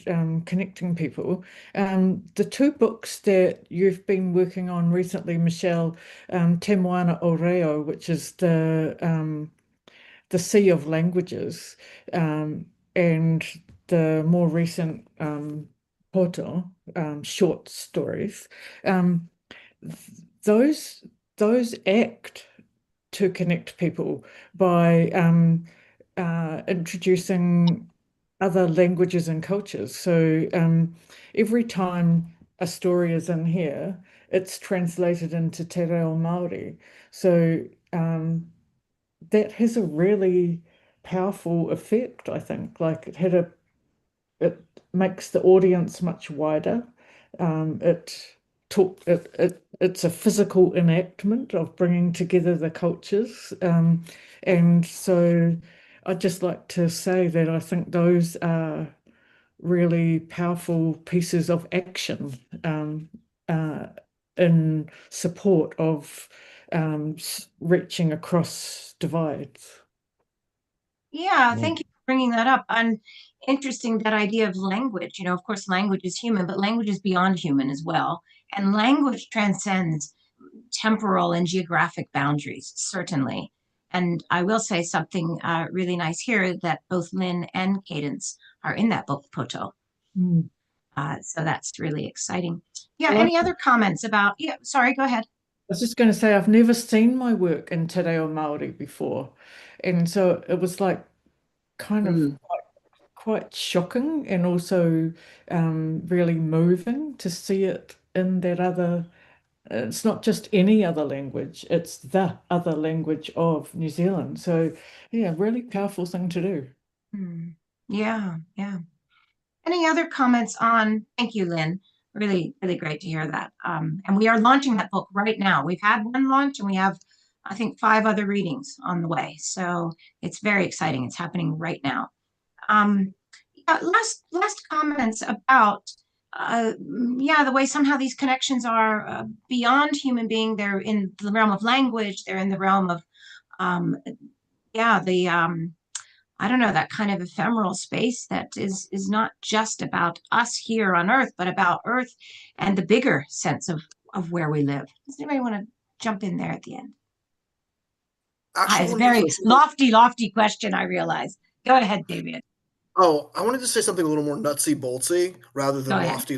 connecting people. The two books that you've been working on recently, Michelle, Te Moana o Reo, which is the Sea of Languages, and the more recent Poto, short stories. Those act to connect people by introducing other languages and cultures. So every time a story is in here, it's translated into Te Reo Māori. So that has a really powerful effect, I think. Like it makes the audience much wider. It's a physical enactment of bringing together the cultures. And so I'd just like to say that I think those are really powerful pieces of action in support of reaching across divides. Yeah, thank you for bringing that up. And interesting, that idea of language. Of course, language is human, but language is beyond human as well. And language transcends temporal and geographic boundaries, certainly. And I will say something really nice here, that both Lynn and Cadence are in that book, Poto. So that's really exciting. Yeah, any other comments about, yeah, sorry, go ahead. I was just going to say, I've never seen my work in Te Reo Māori before. And so it was like kind of quite shocking, and also really moving to see it in that other, it's not just any other language, it's the other language of New Zealand. So yeah, really powerful thing to do. Yeah. Any other comments on, thank you, Lynn. Really, really great to hear that. And we are launching that book right now. We've had one launch and we have, I think, 5 other readings on the way. So it's very exciting. It's happening right now. Yeah, last comments about, the way somehow these connections are beyond human being. They're in the realm of language. They're in the realm of, I don't know, that kind of ephemeral space that is not just about us here on Earth, but about Earth and the bigger sense of where we live. Does anybody want to jump in there at the end? Actually, It's a very lofty question, I realize. Go ahead, David. Oh, I wanted to say something a little more nutsy boltsy rather than lofty,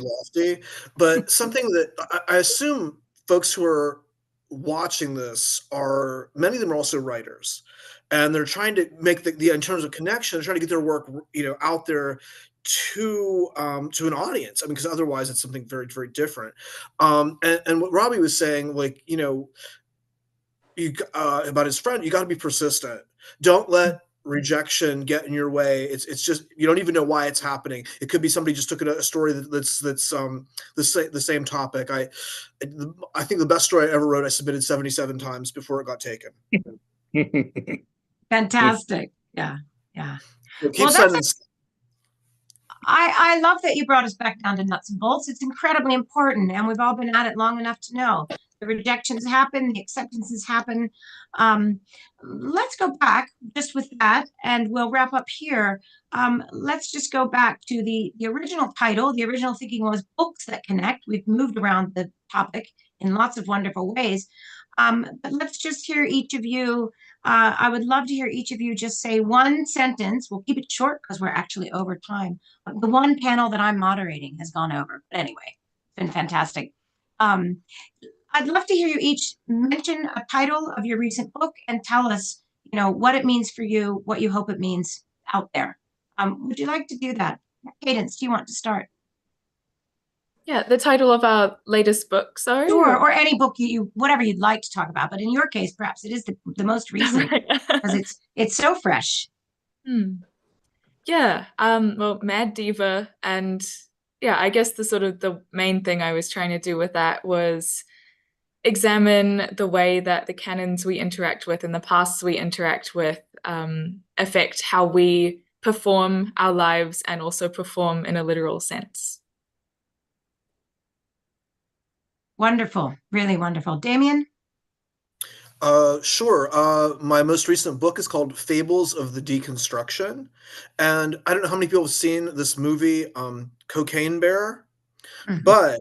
but something that I assume folks who are watching this many of them are also writers, and they're trying to make the in terms of connection, they're trying to get their work, out there to an audience. I mean, because otherwise it's something very, very different. And what Robbie was saying, like, about his friend, you got to be persistent. Don't let rejection get in your way. It's just, you don't even know why it's happening. It could be somebody just took a story that's the same topic. I think the best story I ever wrote, I submitted 77 times before it got taken. Fantastic. Yeah. So keep sending. I love that you brought us back down to nuts and bolts. It's incredibly important, and we've all been at it long enough to know the rejections happen, the acceptances happen. Let's go back just with that, and we'll wrap up here. Let's just go back to the original title. The original thinking was Books That Connect. We've moved around the topic in lots of wonderful ways. But let's just hear each of you. I would love to hear each of you just say one sentence. We'll keep it short because we're actually over time. The one panel that I'm moderating has gone over. But anyway, it's been fantastic. I'd love to hear you each mention a title of your recent book and tell us, what it means for you, what you hope it means out there. Would you like to do that? Cadence, do you want to start? Yeah, the title of our latest book, sorry? Sure, or any book whatever you'd like to talk about. But in your case, perhaps it is the most recent because it's so fresh. Yeah, well, Mad Diva, and yeah, I guess the main thing I was trying to do with that was examine the way that the canons we interact with and the pasts we interact with affect how we perform our lives and also perform in a literal sense. Wonderful, really wonderful. Damien? Sure. My most recent book is called Fables of the Deconstruction. And I don't know how many people have seen this movie, Cocaine Bear, but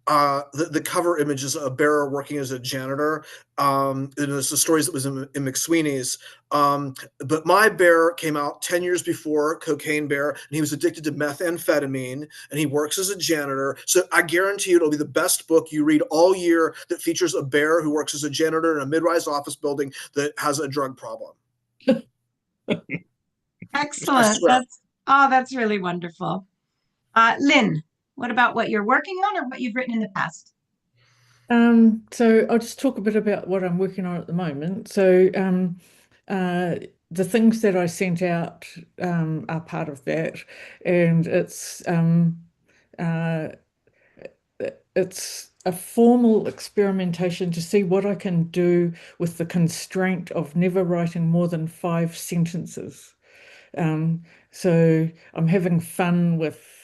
the cover image is a bear working as a janitor. And it's the stories that was in McSweeney's. But my bear came out 10 years before Cocaine Bear, and he was addicted to methamphetamine, and he works as a janitor. So I guarantee you it'll be the best book you read all year that features a bear who works as a janitor in a mid-rise office building that has a drug problem. Excellent. That's really wonderful. Lynn, what about what you're working on or what you've written in the past? So I'll just talk a bit about what I'm working on at the moment. So the things that I sent out are part of that, and it's a formal experimentation to see what I can do with the constraint of never writing more than 5 sentences. So I'm having fun with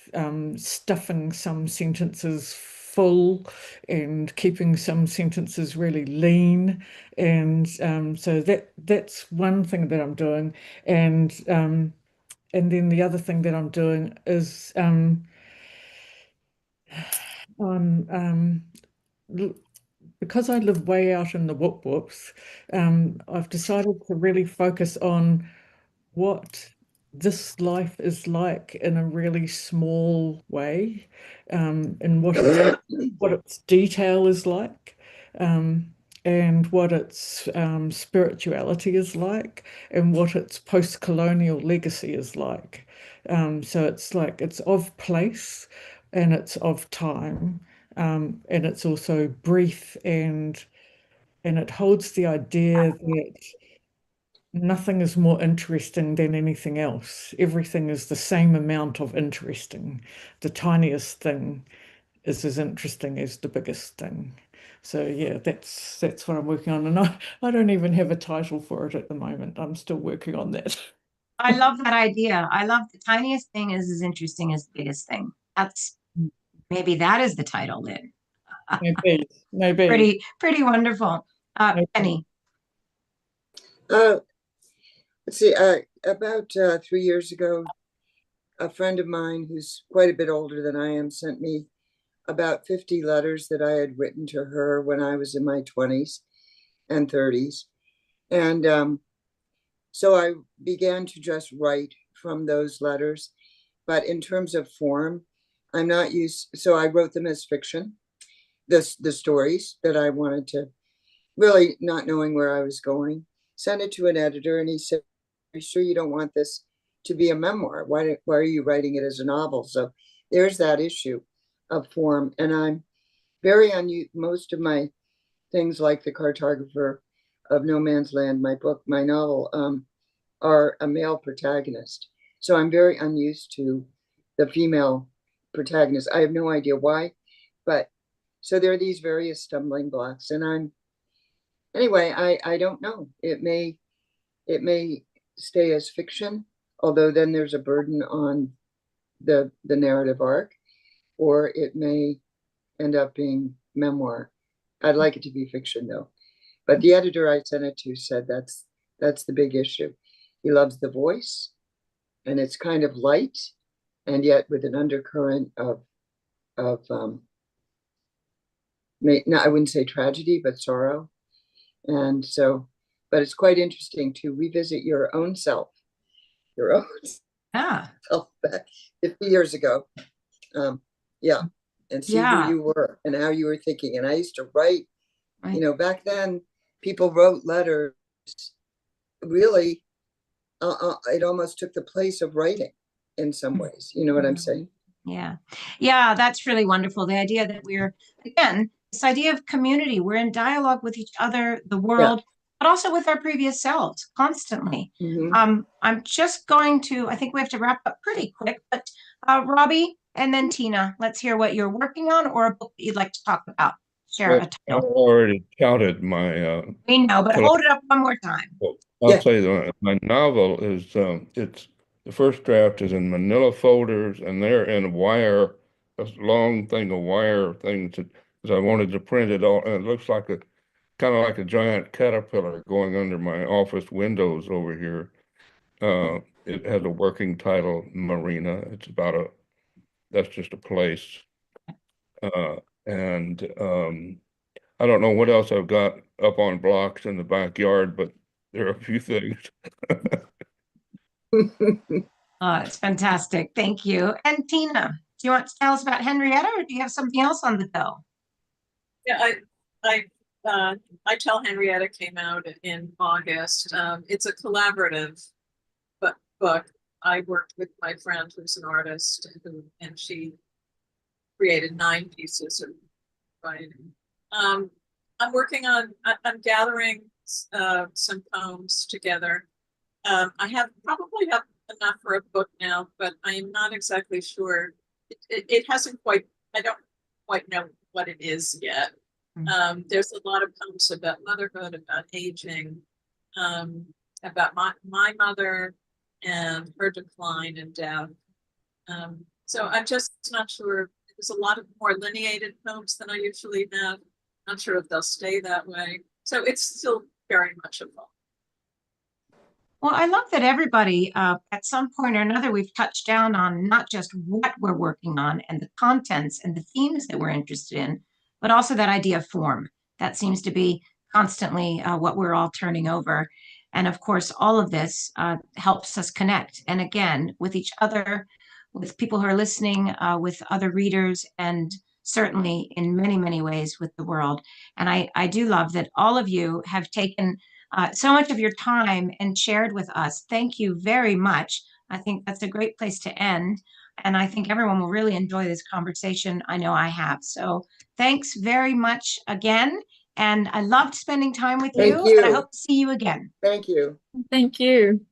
stuffing some sentences full and keeping some sentences really lean. And so that's one thing that I'm doing. And then the other thing that I'm doing is because I live way out in the whoop whoops, I've decided to really focus on what this life is like in a really small way, and what its detail is like, and what its spirituality is like, and what its post-colonial legacy is like. So it's of place and it's of time, and it's also brief, and it holds the idea that nothing is more interesting than anything else. Everything is the same amount of interesting. The tiniest thing is as interesting as the biggest thing. So yeah, that's what I'm working on. And I don't even have a title for it at the moment. I'm still working on that. I love that idea. I love the tiniest thing is as interesting as the biggest thing. Maybe that is the title, Lynn. Maybe. Pretty wonderful. Penny. Let's see, about 3 years ago, a friend of mine who's quite a bit older than I am sent me about 50 letters that I had written to her when I was in my 20s and 30s. And so I began to just write from those letters. But in terms of form, I'm not used, so I wrote them as fiction, the stories that I wanted to, really not knowing where I was going, sent it to an editor, and he said, "Are you sure you don't want this to be a memoir? Why are you writing it as a novel?" So there's that issue of form. And I'm very unused. Most of my things, like The Cartographer of No Man's Land, my book, my novel, are a male protagonist. So I'm very unused to the female protagonist. I have no idea why, but so there are these various stumbling blocks. And anyway, I don't know. It may stay as fiction, although then there's a burden on the narrative arc, or it may end up being memoir. I'd like it to be fiction though. But the editor I sent it to said that's the big issue. He loves the voice, and it's kind of light, and yet with an undercurrent of no, I wouldn't say tragedy, but sorrow. And so, but it's quite interesting to revisit your own self Yeah. back 50 years ago. Yeah. And see Yeah. who you were and how you were thinking. And I used to write, Right. you know, back then people wrote letters. Really, it almost took the place of writing in some ways. You know what I'm saying? Yeah. Yeah, that's really wonderful. The idea that we're, again, this idea of community, we're in dialogue with each other, the world, but also with our previous selves constantly. Mhm. I'm just going to, I think we have to wrap up pretty quick, but Robbie and then Tina, let's hear what you're working on or a book that you'd like to talk about. Share a I've title. already counted my, We know, but hold it up one more time. I'll Yeah. say that my novel is, it's, the first draft is in manila folders and they're in wire, a long thing of wire things that, because I wanted to print it all, and it looks like a, kind of like a giant caterpillar going under my office windows over here. It has a working title, Marina. It's about that's just a place. And I don't know what else I've got up on blocks in the backyard, but there are a few things. It's fantastic. Thank you. And Tina, do you want to tell us about Henrietta or do you have something else on the go? Yeah, I Tell Henrietta came out in August. It's a collaborative book. I worked with my friend who's an artist, and she created 9 pieces of writing. I'm I'm gathering some poems together. I probably have enough for a book now, but I am not exactly sure. It hasn't quite, I don't quite know what it is yet. There's a lot of poems about motherhood, about aging, about my mother and her decline and death. So I'm just not sure. There's a lot of more lineated poems than I usually have. Not sure if they'll stay that way. So it's still very much a book. Well, I love that everybody, at some point or another, we've touched down on not just what we're working on and the contents and the themes that we're interested in, but also that idea of form. That seems to be constantly what we're all turning over. And of course, all of this helps us connect. And again, with each other, with people who are listening, with other readers, and certainly in many, many ways with the world. And I do love that all of you have taken so much of your time and shared with us. Thank you very much. I think that's a great place to end. And I think everyone will really enjoy this conversation. I know I have. So thanks very much again. And I loved spending time with Thank you. And I you. hope to see you again. Thank you. Thank you.